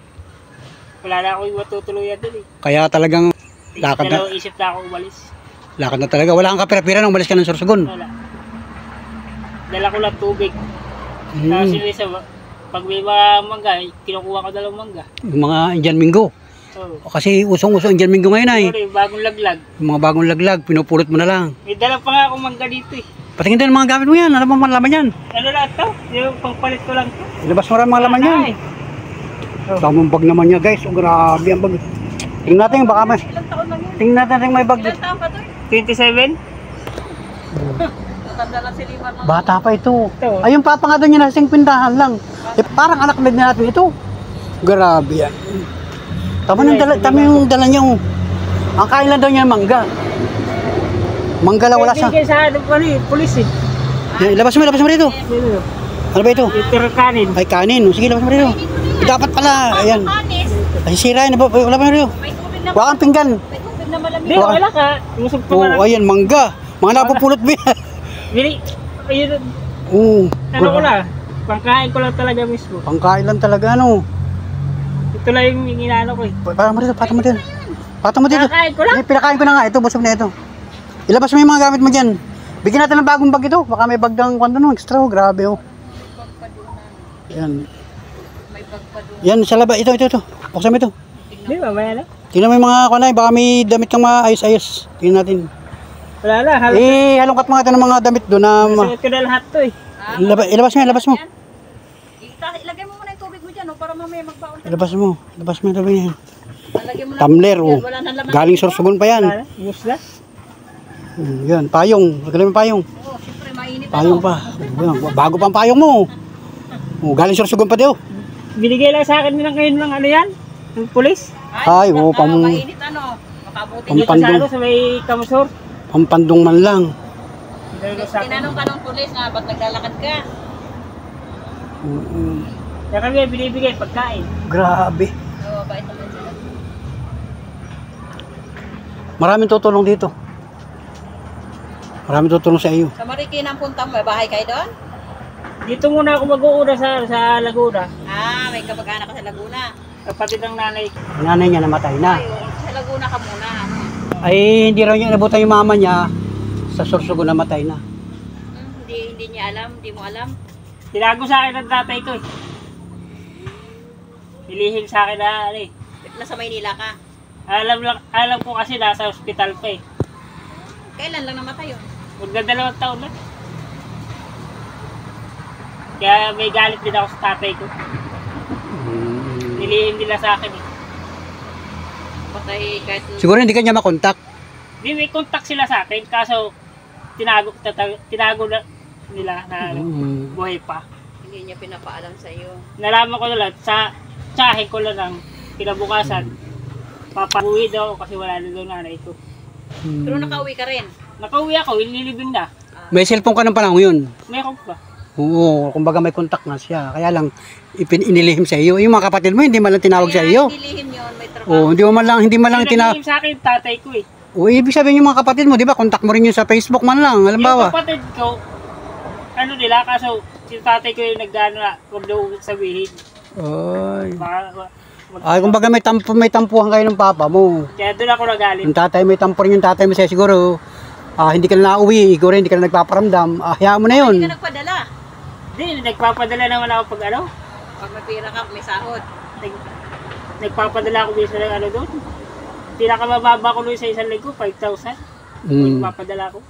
Wala na ako yung matutuluyan doon eh. Kaya talagang lakad na, Dalawang isip na ako umalis. lakad na talaga. Wala kang kapira-pira nung umalis ka ng Sorsogon. Wala. Dala ko lang tubig. Tapos yun isa, pag may mga mangga, kinukuha ko dalawang mangga. Yung mga Indian Mingo. Oo. Kasi usong-usong Indian Mingo ngayon ay. Sorry, bagong laglag. Yung mga bagong laglag, pinupulot mo na lang. May dala pa nga akong mangga dito eh. Patingin din ang mga gamit mo yan. Ano bang laman yan? Ano lang to? Yung pangpalit ko lang to. Ilabas mo rin mga laman yan. Ay, Tamang bag naman niya guys. Grabe ang bag. Tingnan natin baka may. Ilang taon lang yun? Tingnan natin may bag. Ilang taon pa to? 27? Natanda lang si Liman ng... Bata pa ito. Ito. Ay, yung papa nga doon niya nasing pindahan lang. Parang anak na din natin ito. Grabe yan. Tama yung dala niya. Ang kain lang daw niya mangga. Mangga lang wala sa. Bigay sa ano pa rin, pulis eh. Ilabas mo rito. Ano ba ito? Ito kanin. Ay, kanin. Sige, labas mo rito. Dapat pala. Ayan. Ay, sira yun. Wala pa rito. Wakang pinggan. Hindi, wala ka. Musog pa Oo, lang. ayan, mangga. Mga napupulot mo yan. Bili, ayun, Oo. ano ko lang. Pangkain ko lang talaga mismo. Pangkain lang talaga, ano. Ito lang yung inaano ko eh. Patong mo dito, patong mo dito. Patong mo dito. Pinakain ko lang. Pinakain ko na nga. Ito, busog na ito. Ilabas mo yung mga gamit mo dyan. Bigyan natin ng bagong bag ito. Baka may bag ng kwento nung extra. Oh. Grabe, oh. Yan. May bag pa doon. Yan, sa labas. Ito. Buksan mo ito. Di ba, mamaya na? Tingnan mo yung mga kunay, baka may damit kang maayos-ayos. Tingnan natin. Wala na, halos. Halongkat mga ito ng mga damit doon na... Suot ko na lahat to eh. Ilabas mo. Ilagay mo muna yung tubig mo dyan, para mamaya magbaon ka. Ilabas mo yung labi niya. Lagyan mo na Tumbler, tubig yan, oh. wala nang laman. Galing Sorsogon pa yan. Wala na, useless. Yan, payong. Magaling yung payong. Oh, syempre mainit Payong pa. Yan, bago pa ang payong mo. Galing Sorsogon pa daw. Binigay lang sa akin nilang ngayon ng ano yan? Ng pulis. Ay, mainit makabuti Dito Pampandong. sa ano, sa may kamusor. pampandong man lang. Binigay lang sa akin. Tinanong ka ng pulis nga, ba't naglalakad ka? Kaya kami binibigay pagkain. Grabe. Oo, bait naman sila. Maraming tutulong dito. Maraming tutulong sa iyo. Sa Marikina ang punta mo, may bahay kayo doon? Dito muna ako mag-uuna sa Laguna. Ah, may kapag-anak ka sa Laguna. Kapatid ng nanay ko. Ang nanay niya namatay na. Ay, sa Laguna ka muna. Ay, hindi raw niya inabutan yung mama niya. Sa Sorsogon namatay na. Hindi niya alam, hindi mo alam. Tinago sa akin ng tatay ko eh. Nilihim sa akin na ano eh. Nasa Maynila ka. Alam ko kasi nasa ospital pa eh. Kailan lang namatay yun? Magdadalawang taon na. Kaya may galit din ako sa tatay ko. Nilihim nila sa akin eh. Patay kahit... Siguro hindi ka niya makontak. Di may contact sila sa akin kaso tinago na nila na ano, buhay pa. Hindi niya pinapaalam sa iyo. Nalaman ko na lang sa tsahe ko lang ng kinabukasan. Papauwi daw ako kasi wala na daw nanay ko. Pero nakauwi ka rin. Nakauwi ako, inilibing na. May cellphone ka ng panahon yun. Meron pa. Oo, kumbaga may contact na siya. Kaya lang, inilihim sa iyo. Yung mga kapatid mo, hindi man lang tinawag sa iyo. Hindi lihim yun, may trabaho. Oo, hindi man lang tinawag. Nilihim sa akin tatay ko eh. O, ibig sabihin yung mga kapatid mo, di ba? Contact mo rin yun sa Facebook man lang, halimbawa. Yung kapatid ko, ano nila, kaso yung tatay ko yung nagdano na, huwag daw sabihin. Ay. Baka, Ay, kumbaga may tampuhan kayo ng papa mo. kaya doon ako nagalit. Yung tatay, may tampo rin yung tatay mo sa'yo siguro. Hindi ka na nauwi, siguro hindi ka na nagpaparamdam. Hayaan mo na yun. Hindi ka nagpadala. Hindi, nagpapadala naman ako pag ano. Pag may pira ka, may sahod. Nagpapadala ako bisa ng ano doon. Pinakamababa ko doon sa isang linggo, 5,000. Nagpapadala ko.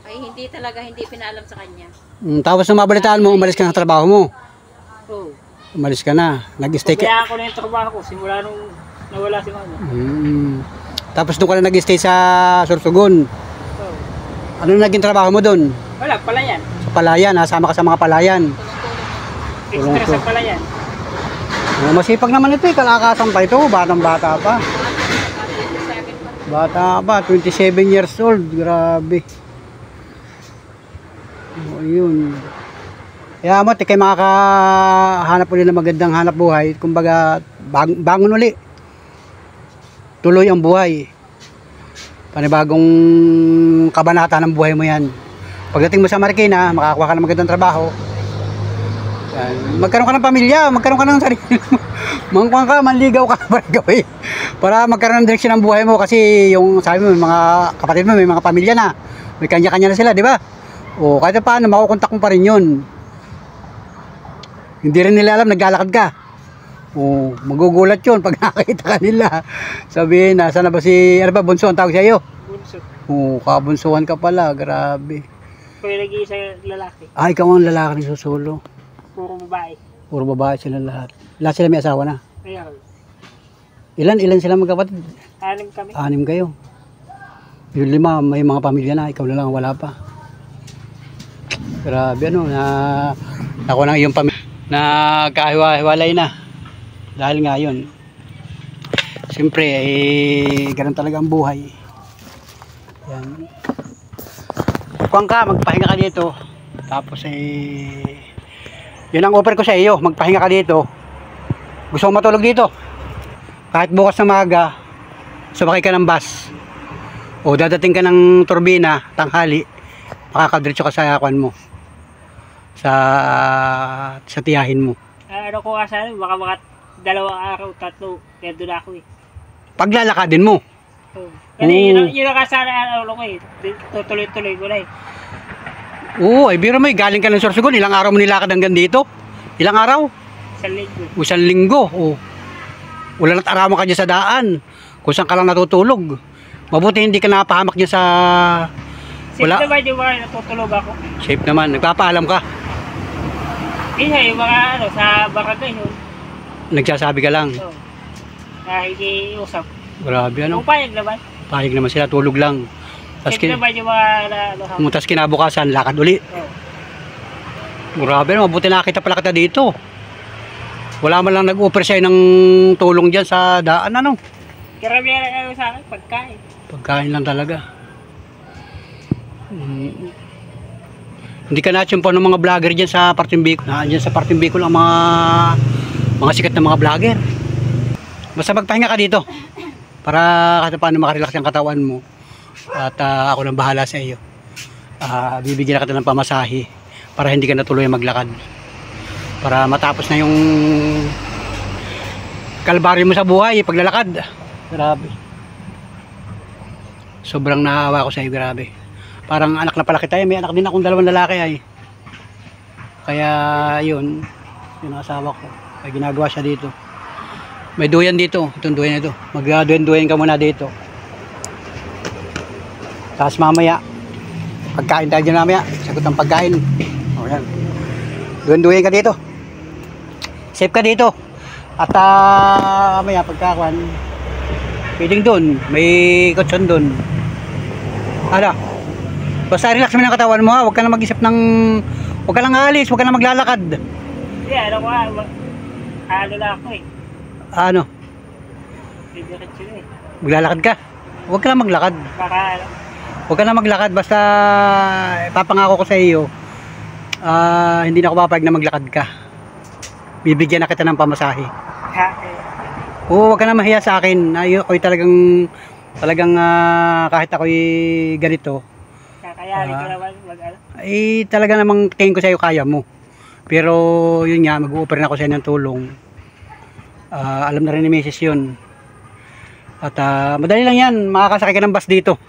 Ay, hindi pinaalam sa kanya. Tapos nung mabalitaan mo, umalis ka ng trabaho mo. Oo. Umalis ka na. Nag-stay ka. Kaya ako na yung trabaho ko, simula nung nawala si mama. Tapos doon ka na nag-stay sa Sorsogon. Oo. Ano naging trabaho mo doon? Wala, palayan. Sa palayan, nasama ka sa mga palayan. Extra sa palayan. Masipag naman ito eh, kalakasan pa ito, batang bata pa. Bata pa, 27 years old, grabe. Yun. Kaya mo, kay makakahanap ulit ng magandang hanap buhay, kumbaga bangon uli. Tuloy ang buhay. Panibagong kabanata ng buhay mo yan. Pagdating mo sa Marikina, makakuha ka ng magandang trabaho. Yan. Magkaroon ka ng pamilya, magkaroon ka ng sarili mo. Mangkuhan ka, manligaw ka para gawin. Para magkaroon ng direksyon ng buhay mo kasi yung sabi mo, mga kapatid mo, may mga pamilya na. May kanya-kanya na sila, di ba? O kahit paano, makukontak mo pa rin yun. Hindi rin nila alam, naglalakad ka. O magugulat yun pag nakakita ka nila. Sabihin, nasa na ba si, ano ba, bunso ang tawag sa iyo? Bunso. O, kabunsuhan ka pala, grabe. Kaya nag-iisa lalaki. Ikaw ang lalaki ng susulo. Puro babae. Puro babae sila lahat. Lahat sila may asawa na. Kaya Ilan sila magkapatid? 6 kami. 6 kayo. Yung 5 may mga pamilya na, ikaw na lang wala pa. Grabe ano, ako na yung pamilya na kahiwa-hiwalay na. Dahil nga yun. Siyempre, ganun talaga ang buhay. Yan. Kuwang ka, magpahinga ka dito. Tapos yun ang offer ko sa iyo, magpahinga ka dito. Gusto mo matulog dito? Kahit bukas na maga, sumakay ka ng bus. O dadating ka ng turbina, tanghali, makakadiretso ka sa yakwan mo. Sa tiyahin mo. Ano ko kasi, baka 2 araw, 3, kaya doon ako eh. Paglalakadin mo. Kasi yun ang kasana ano ko eh. Tutuloy-tuloy ko na eh. Oo, ay biro mo, galing ka ng Sorsogon, ilang araw mo nilakad hanggang dito? Ilang araw? Sa linggo. Isang linggo. Oh. Wala na't araw ka dyan sa daan. Kung saan ka lang natutulog. Mabuti hindi ka napahamak dyan sa... Safe Wala. naman yung mga natutulog ako. Safe naman, nagpapaalam ka. Yung mga sa barangay yun. Nagsasabi ka lang. So, hindi usap. Grabe ano. Kung payag naman. Pahig naman sila, tulog lang. Tapos Safe naman yung mga tas kinabukasan, lakad uli. Grabe, mabuti nakita pala kita dito. Wala man lang nag-offer sa'yo ng tulong dyan sa daan, ano? Karamihan na sa akin, pagkain. Pagkain lang talaga. Hindi ka na-chumpa ng mga vlogger dyan sa Parting Bicol. Dyan sa Parting Bicol ang mga sikat na mga vlogger. Basta magpahinga ka dito. Para kahit paano makarelax ang katawan mo. At ako nang bahala sa iyo. Bibigyan na kita ng pamasahe para hindi ka natuloy maglakad. Para matapos na yung kalbaryo mo sa buhay, paglalakad. Grabe. Sobrang naawa ko sa iyo, grabe. Parang anak na pala kita, may anak din akong dalawang lalaki ay. Kaya yun, yung asawa ko. May ginagawa siya dito. May duyan dito, itong duyan ito. Mag-duyan ka muna dito. Tapos mamaya, pagkain tayo dyan mamaya. Sagot ang pagkain. O yan. Duyan ka dito. Safe ka dito. At mamaya pagkakuan, pwedeng doon. May kutson doon. Ano? Basta relax mo ng katawan mo ha. Huwag ka na mag-isip ng... Huwag ka lang aalis. Huwag ka na maglalakad. Ano lang ako eh. Ano? Diretso na eh. Maglalakad ka? Huwag ka na maglakad. Baka Huwag ka na maglakad. Basta papangako ko sa iyo. Hindi na ako papayag na maglakad ka. Bibigyan na kita ng pamasahe. Oo, huwag ka na mahiya sa akin. Ako'y talagang kahit ako'y ganito. kakayanin ko naman mag-ano. Ay talaga namang tingin ko sa iyo kaya mo. Pero yun nga, mag-o-offer na ako sa inyo ng tulong. Alam na rin ni Mrs. yun. At madali lang yan, makakasakay ka ng bus dito.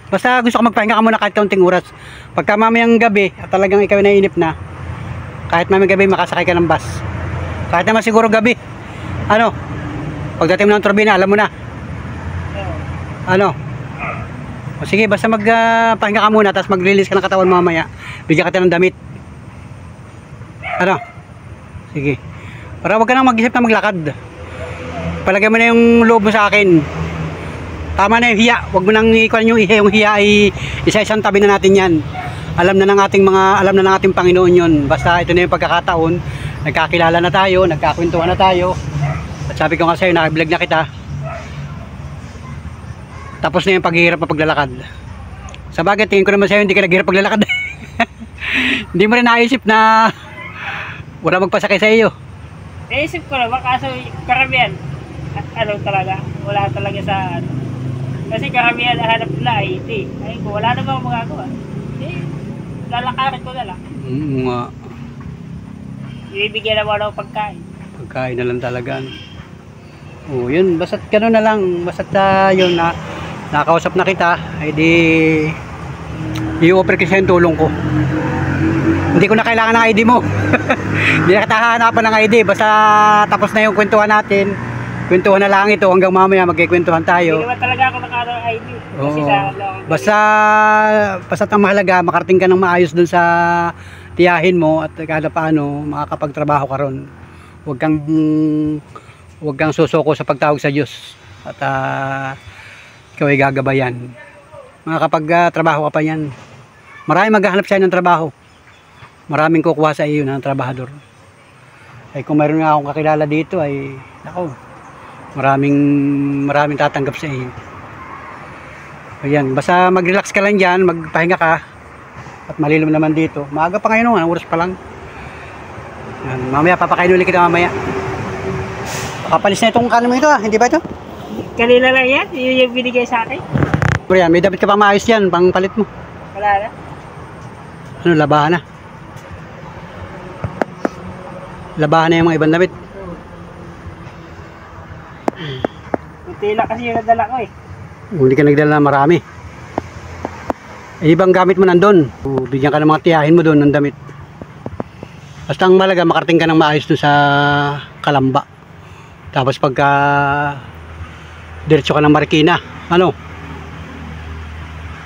Basta gusto ko magpahinga ka muna kahit kaunting oras. Pagka mamayang gabi at talagang ikaw naiinip na, kahit mamayang gabi makasakay ka ng bus. Kahit naman siguro gabi. Ano? Pagdating mo ng turbina, alam mo na. Ano? O sige, basta magpahinga ka muna, tapos mag-release ka ng katawan mamaya. Bigyan ka ng damit. Ano? Sige. Para wag ka nang mag-isip na maglakad. Palagay mo na yung loob mo sa akin. Tama na yung hiya. Wag mo nang ikuan yung hiya. Yung hiya ay isa-isang tabi na natin yan. Alam na ng ating Panginoon yun. Basta ito na yung pagkakataon. Nagkakilala na tayo, nagkakwentuhan na tayo. At sabi ko nga sa'yo, nakablog na kita. Tapos na yung paghihirap na paglalakad. Sa bagay, tingin ko naman sa'yo, hindi ka naghihirap paglalakad. Hindi mo rin naisip na wala magpasakay sa iyo. Naisip ko naman, kaso karamihan, talaga, wala talaga sa ano. Kasi karamihan hanap nila IT. Ay ko, wala namang magagawa. Lalakarin ko na lang. Nga. Ibibigyan naman ako pagkain. Pagkain na lang talaga. Oo, yun. Basta't gano'n na lang. Basta't yun na nakausap na kita, ay di i-offer ko sa'yo yung tulong ko. Hindi ko na kailangan ng ID mo. Hindi na kita hahanapan ng ID. Basta tapos na yung kwentuhan natin. Kwentuhan na lang ito hanggang mamaya magkikwentuhan tayo. Hindi naman talaga ako nakaroon ng ID. Kasi Oo. sa Basta ang mahalaga, makarating ka ng maayos dun sa tiyahin mo at kada paano makakapagtrabaho ka ron. Huwag kang susoko sa pagtawag sa Diyos. At ikaw ay gagabayan. Makakapagtrabaho ka pa yan. Maraming maghahanap sa'yo ng trabaho. Maraming kukuha sa iyo ng trabahador. Ay kung mayroon nga akong kakilala dito ay nako, maraming tatanggap sa iyo. Ayan, basta mag-relax ka lang diyan, magpahinga ka. At malilim naman dito. Maaga pa ngayon, anong oras pa lang. Ayan, mamaya papakain ulit kita mamaya. Kapalis na itong kanin mo ito hindi ba ito? kanila lang yan, yun yung binigay sa akin. Pero yan, may damit ka pang maayos yan, pang palit mo. Wala na. Ano, labahan na. Labahan na yung mga ibang damit. Kunti lang kasi yung nadala ko eh. Hindi ka nagdala na marami. ibang gamit mo nandun. O, bigyan ka ng mga tiyahin mo doon ng damit. Basta ang malaga, makarating ka ng maayos doon sa Kalamba. Tapos pagka diretso ka ng Marikina, ano?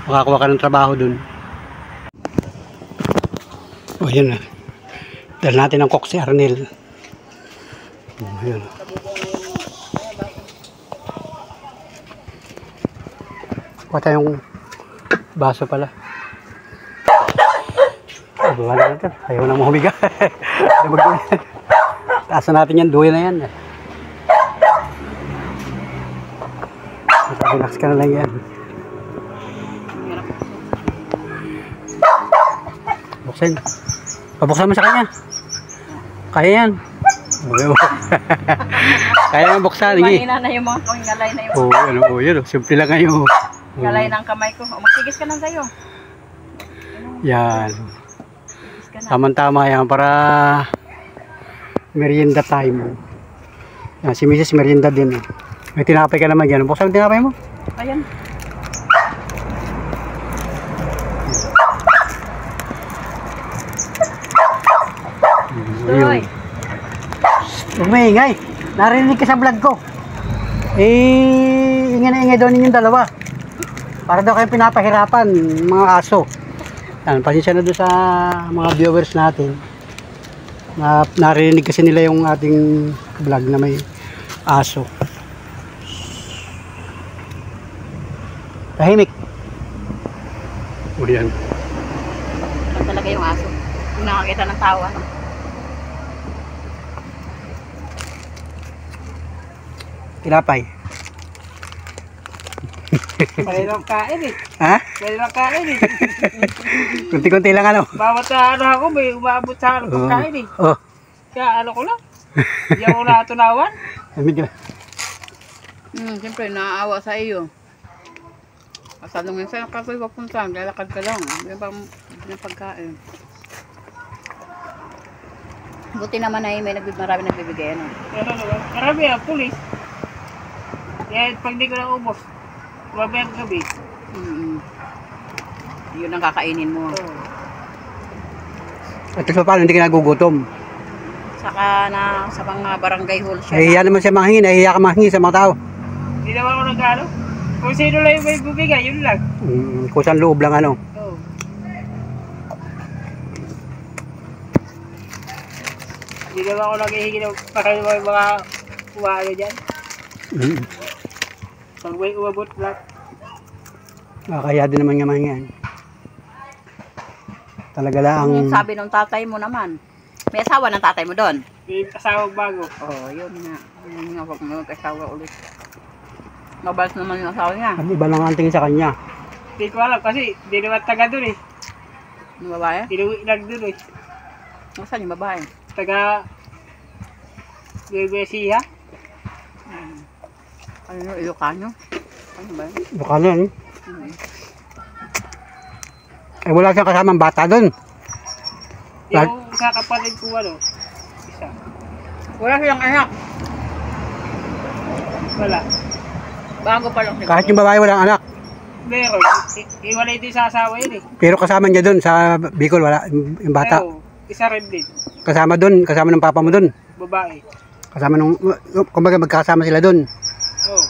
Makakuha ka ng trabaho doon. O, yun na. Dahil natin ang cook si Arnel. O, yun. Kuha tayong baso pala. Bawa na natin. Ayaw na mo humiga. Taasan natin yan. Duya na yan. Relax ka na lang yan. Buksan. Pabuksan mo sa kanya. Kaya yan. Kaya naman buksan. Mahina na yung mga ngalay na yung Oo, ano po yun. Simple lang ngayon. ngalay ng kamay ko. O, magsigis ka na sa'yo. Yan. Sigis ka na. Tama-tama yan para merienda time. Yan, si Mrs. merienda din. May tinapay ka naman dyan. Buksan ang tinapay mo. Ayan. Uy. Huwag maingay. Narinig ka sa vlog ko. Ingay na ingay doon ninyong dalawa. Para daw kayong pinapahirapan, mga aso. Yan, pasensya na doon sa mga viewers natin. Narinig kasi nila yung ating vlog na may aso. Tahimik. O yan. Ito talaga yung aso. Kung nakakita ng tao, ano? Tinapay. Pareho kain eh. Ha? Pareho kain eh. Kunti-kunti lang ano. Bawat ano ako, may umabot sa ano pagkain eh. Oh. Kaya ano ko lang. Hindi ako natunawan. Amig na. Siyempre, naaawa sa iyo. Kasalungin sa'yo, kasoy papunta, lalakad ka lang. Hindi ba yung pagkain? Buti naman ay may marami nagbibigay, ano? Pero marami ang pulis. Kaya pag di ko na ubos, mabayang gabi. Yun ang kakainin mo. Oo. At so paano hindi ka nagugutom? Saka na sa mga barangay hall siya. Nahihiya naman siya manghingi, nahihiya ka manghingi sa mga tao. Hindi naman ako nag-ano. Kung sino lang yung may bubigay, yun lang. Kusang loob lang ano. Oo. Hindi naman ako naghihingi ng pakay mga umaano dyan. Pag may umabot lang. Kaya din naman nga manghingi. Talaga lang. Yung sabi ng tatay mo naman. May asawa ng tatay mo doon? May asawang bago. Oo, yun nga. Yun nga, huwag mo mag-asawa ulit. Mabalik naman yung asawa niya. Ang iba lang ang tingin sa kanya. Hindi ko alam kasi hindi naman taga doon eh. Yung babae? Inuwi lang doon eh. Saan yung babae? Taga Bebesiha. Ano yung Ilocano? Ano ba yun? Baka na eh. Eh wala siyang kasamang bata doon. Yung kakapatid ko ano, isa. Wala silang anak. Wala. Bago pa lang. Kahit yung babae walang anak. Meron. Iwalay din sa asawa yun eh. Pero kasama niya doon sa Bicol, wala. Yung bata. Pero, isa rin din. Kasama doon, kasama ng papa mo doon. Babae. Kasama nung, kumbaga magkasama sila doon. Oo.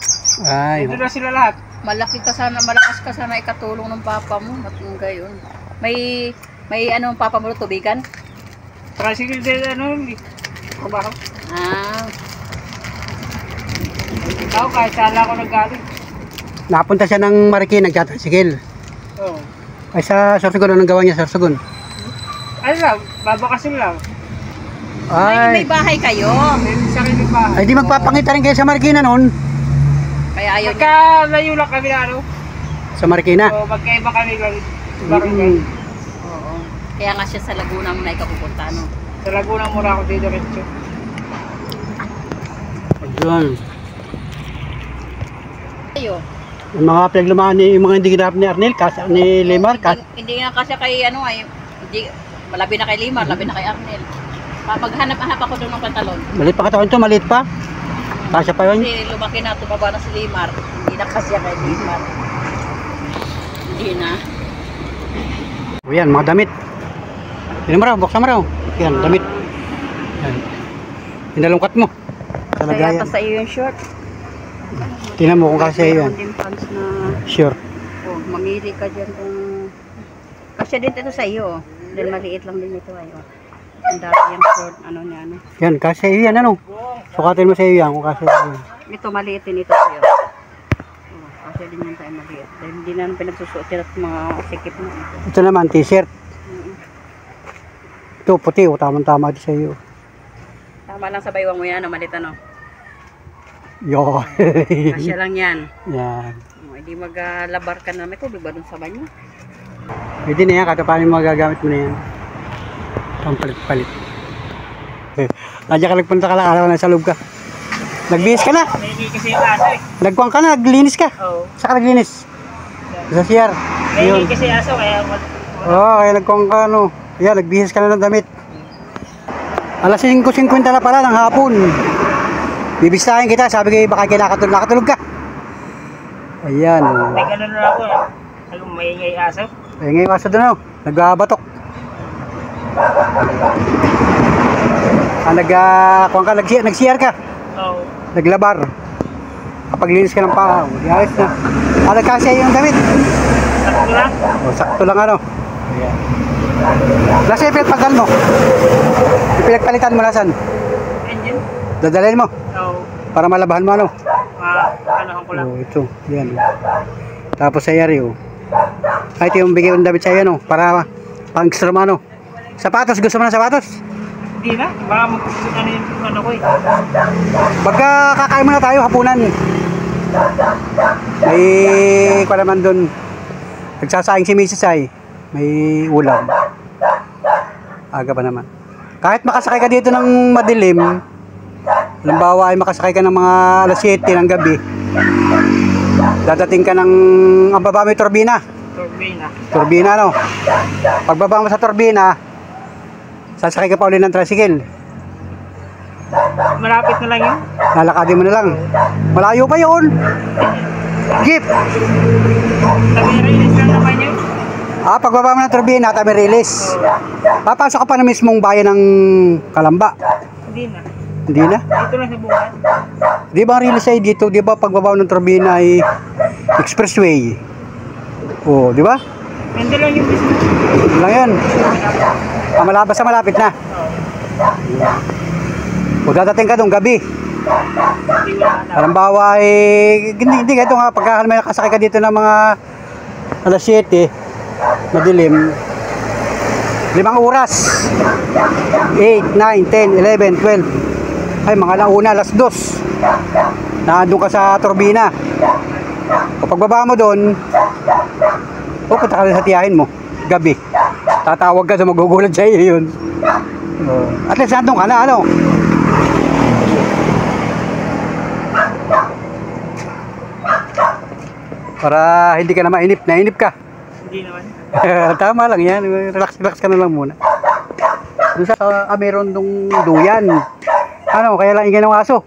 Ay, Ito na sila lahat. Malaki ka sana, malakas ka sana ikatulong ng papa mo. At yung gayon. May ano ang papa mo tubigan? Tricycle din ano, hindi. Trabaho. Ah, Ako kahit saan ako naggaling. napunta siya ng Marikina, nagtatricycle. Oo. Ay sa Sorsogon, anong gawa niya sa Sorsogon? Ano lang, babakasin lang. may Ay, bahay kayo. May sarili pa. ay di magpapangita rin kayo sa Marikina noon. Kaya ayaw niya. Magkalayo lang kami na ano. Sa Marikina. So, magkaiba kami lang. Barangay. Oo. Kaya nga siya sa Laguna mo na ikapupunta, no? Sa Laguna muna ako dito diretso. Ayun. Ayo. Yung mga pinaglumaan ni, yung mga hindi ginap ni Arnel, ni Lemar, Hindi nga kasi kay ano ay, hindi, malabi na kay Limar, labi na kay Arnel. Maghanap-hanap ako doon ng pantalon. maliit pa katawan to, maliit pa. Kasya pa yun. Kasi lumaki na, tumaba na si Limar. Hindi na kasi kay Limar. Hindi na. O yan, mga damit. Tignan mo raw, buksan mo raw. Yan, damit. Yan. Pinalungkat mo. Talaga Kaya yan. pa sa iyo yung short. Tingnan mo kung kasi yan. Meron din pants na, Sure. oh, mamili ka dyan kung, kasi din ito sa iyo, oh. Dahil maliit lang din ito, ayo. Ang dati yung short, ano niya, ano. Yan, kasi yan, ano. Sukatin mo sa iyo yan, kung kasi yan. Ito, maliit din ito sa iyo. Oh, kasi din yan tayo maliit. Dahil hindi na pinagsusuot yan at mga sikip na ito. Ito naman, t-shirt. Ito, puti. O, tamang-tama ito sa iyo. Tama lang sa baywang mo yan, ano, malit ano. Yo. Kasya lang yan. Yan. Oh, hindi maglabar ka na. May tubig ba dun sa banyo? Pwede na yan, kahit paano yung magagamit mo na yan. Pampalit-palit. Nadya ka nagpunta ka lang, alam na sa loob ka. Nagbihis ka na. May kasi yung aso eh. Nagkuhan ka na, naglinis ka. Oo. Saan ka naglinis? Sa CR. May Yun. kasi aso kaya Oo, kaya nagkuhan ka, ano. Yan, nagbihis ka na ng damit. Alas 5:50 na pala ng hapon. Bibistahin kita, sabi kayo baka kinakatulog. Nakatulog ka. Ayan. Oh. may ganun na ako. Ano, may ingay aso. Eh, ngayon asa doon, nagbabatok. Kuhan ka, nag-CR ka. Oo. Naglabar. Kapag linis ka ng paa, ayos na. Nagkasya yung damit. Sakto lang. O, sakto lang ano. Ayan. Nasa yung pinagpagal mo? Yung pinagpalitan mo nasan? Engine. Dadalhin mo Oo. para malabahan mo ano. Ano ko lang. Oh, ito. Yan. Tapos sa yari, oh. Ay, ito yung bigay ng damit sa'yo, no? Para pang extra mo, ano. Sapatos, gusto mo ng sapatos? Hindi na. Baka magpupunta na yung ano ko eh. Pagka kakain muna tayo, hapunan. May, kwa naman doon, nagsasaing si Mrs. ay, may ulam. Aga pa naman. Kahit makasakay ka dito ng madilim, halimbawa ay makasakay ka ng mga alas 7 ng gabi, dadating ka ng, ang baba may turbina. Turbina. Turbina, no? Pagbaba mo sa turbina, sasakay ka pa ulit ng tricycle. Malapit na lang yun. Lalakadin mo na lang. Malayo pa yun. Jeep. Tabi-release lang naman yun. Pagbaba mo ng turbina, tabi release. Papasok ka pa na mismong bayan ng Kalamba. Hindi na. Hindi na. Dito lang sa buwan. Di ba ang release ay dito? Di ba pagbaba mo ng turbina ay expressway? Oo, di ba? Hindi lang yung business. Yun lang yan. Basta malapit na. O dadating ka doon gabi. Hindi wala na. Halimbawa ay hindi ka ito nga pagka may nakasakay ka dito ng mga alas 7 madilim 5 oras 8, 9, 10, 11, 12 ay mga launa alas 2 nandun ka sa turbina o pagbaba mo doon pupunta ka sa tiyahin mo gabi tatawag ka sa magugulat sa iyo yun at least nandun ka na ano. Para hindi ka na mainip, nainip ka. Hindi naman. Tama lang yan, relax ka na lang muna. Doon sa meron dong duyan. Ano, kaya lang ingay ng aso.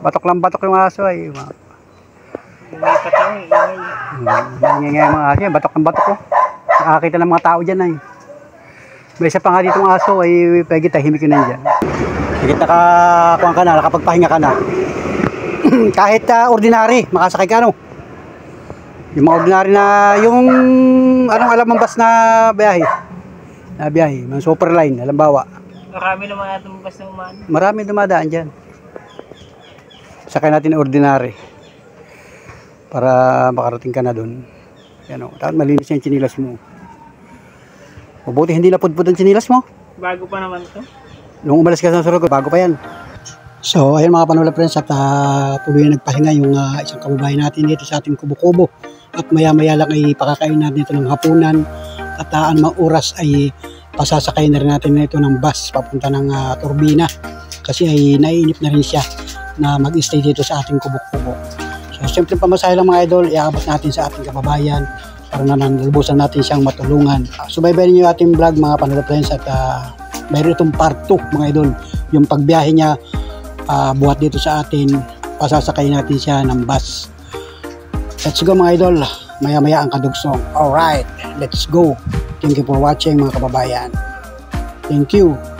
Batok yung aso ay. May pataw eh. Ingay mga aso yan, batok ko. Nakakita ng mga tao dyan ay. May isa pa nga ditong aso ay pwede tahimik yun na dyan. Higit nakakuha ka na, nakapagpahinga ka na. Kahit ordinary, makasakay ka no. Yung mga ordinary na, yung anong alam ang bus na biyahe. Mga superline, halimbawa. Marami naman atong bus na umaan. Marami dumadaan dyan. Sakay natin ordinary. Para makarating ka na doon. Yan o, malinis yung chinilas mo. Mabuti hindi napudpud ang chinilas mo. Bago pa naman to. Nung umalis ka sa Surugod, bago pa yan. So, ayun mga Panula Friends, at tuloy na nagpahinga yung isang kababayan natin dito sa ating kubo-kubo. At maya-maya lang ay pakakain natin ito ng hapunan. At anumang oras ay pasasakay na rin natin ito ng bus papunta ng turbina. Kasi ay naiinip na rin siya na mag-stay dito sa ating kubo-kubo. So, simple pamasahe lang mga idol, iaabot natin sa ating kababayan para na nalulubusan natin siyang matulungan. Subaybayin niyo ating vlog mga Panula Friends at mayroon itong part 2 mga idol. Yung pagbiyahe niya buhat dito sa atin, pasasakay natin siya ng bus. Let's go mga idol, maya maya ang kadugsong. Alright, let's go. Thank you for watching mga kababayan. Thank you.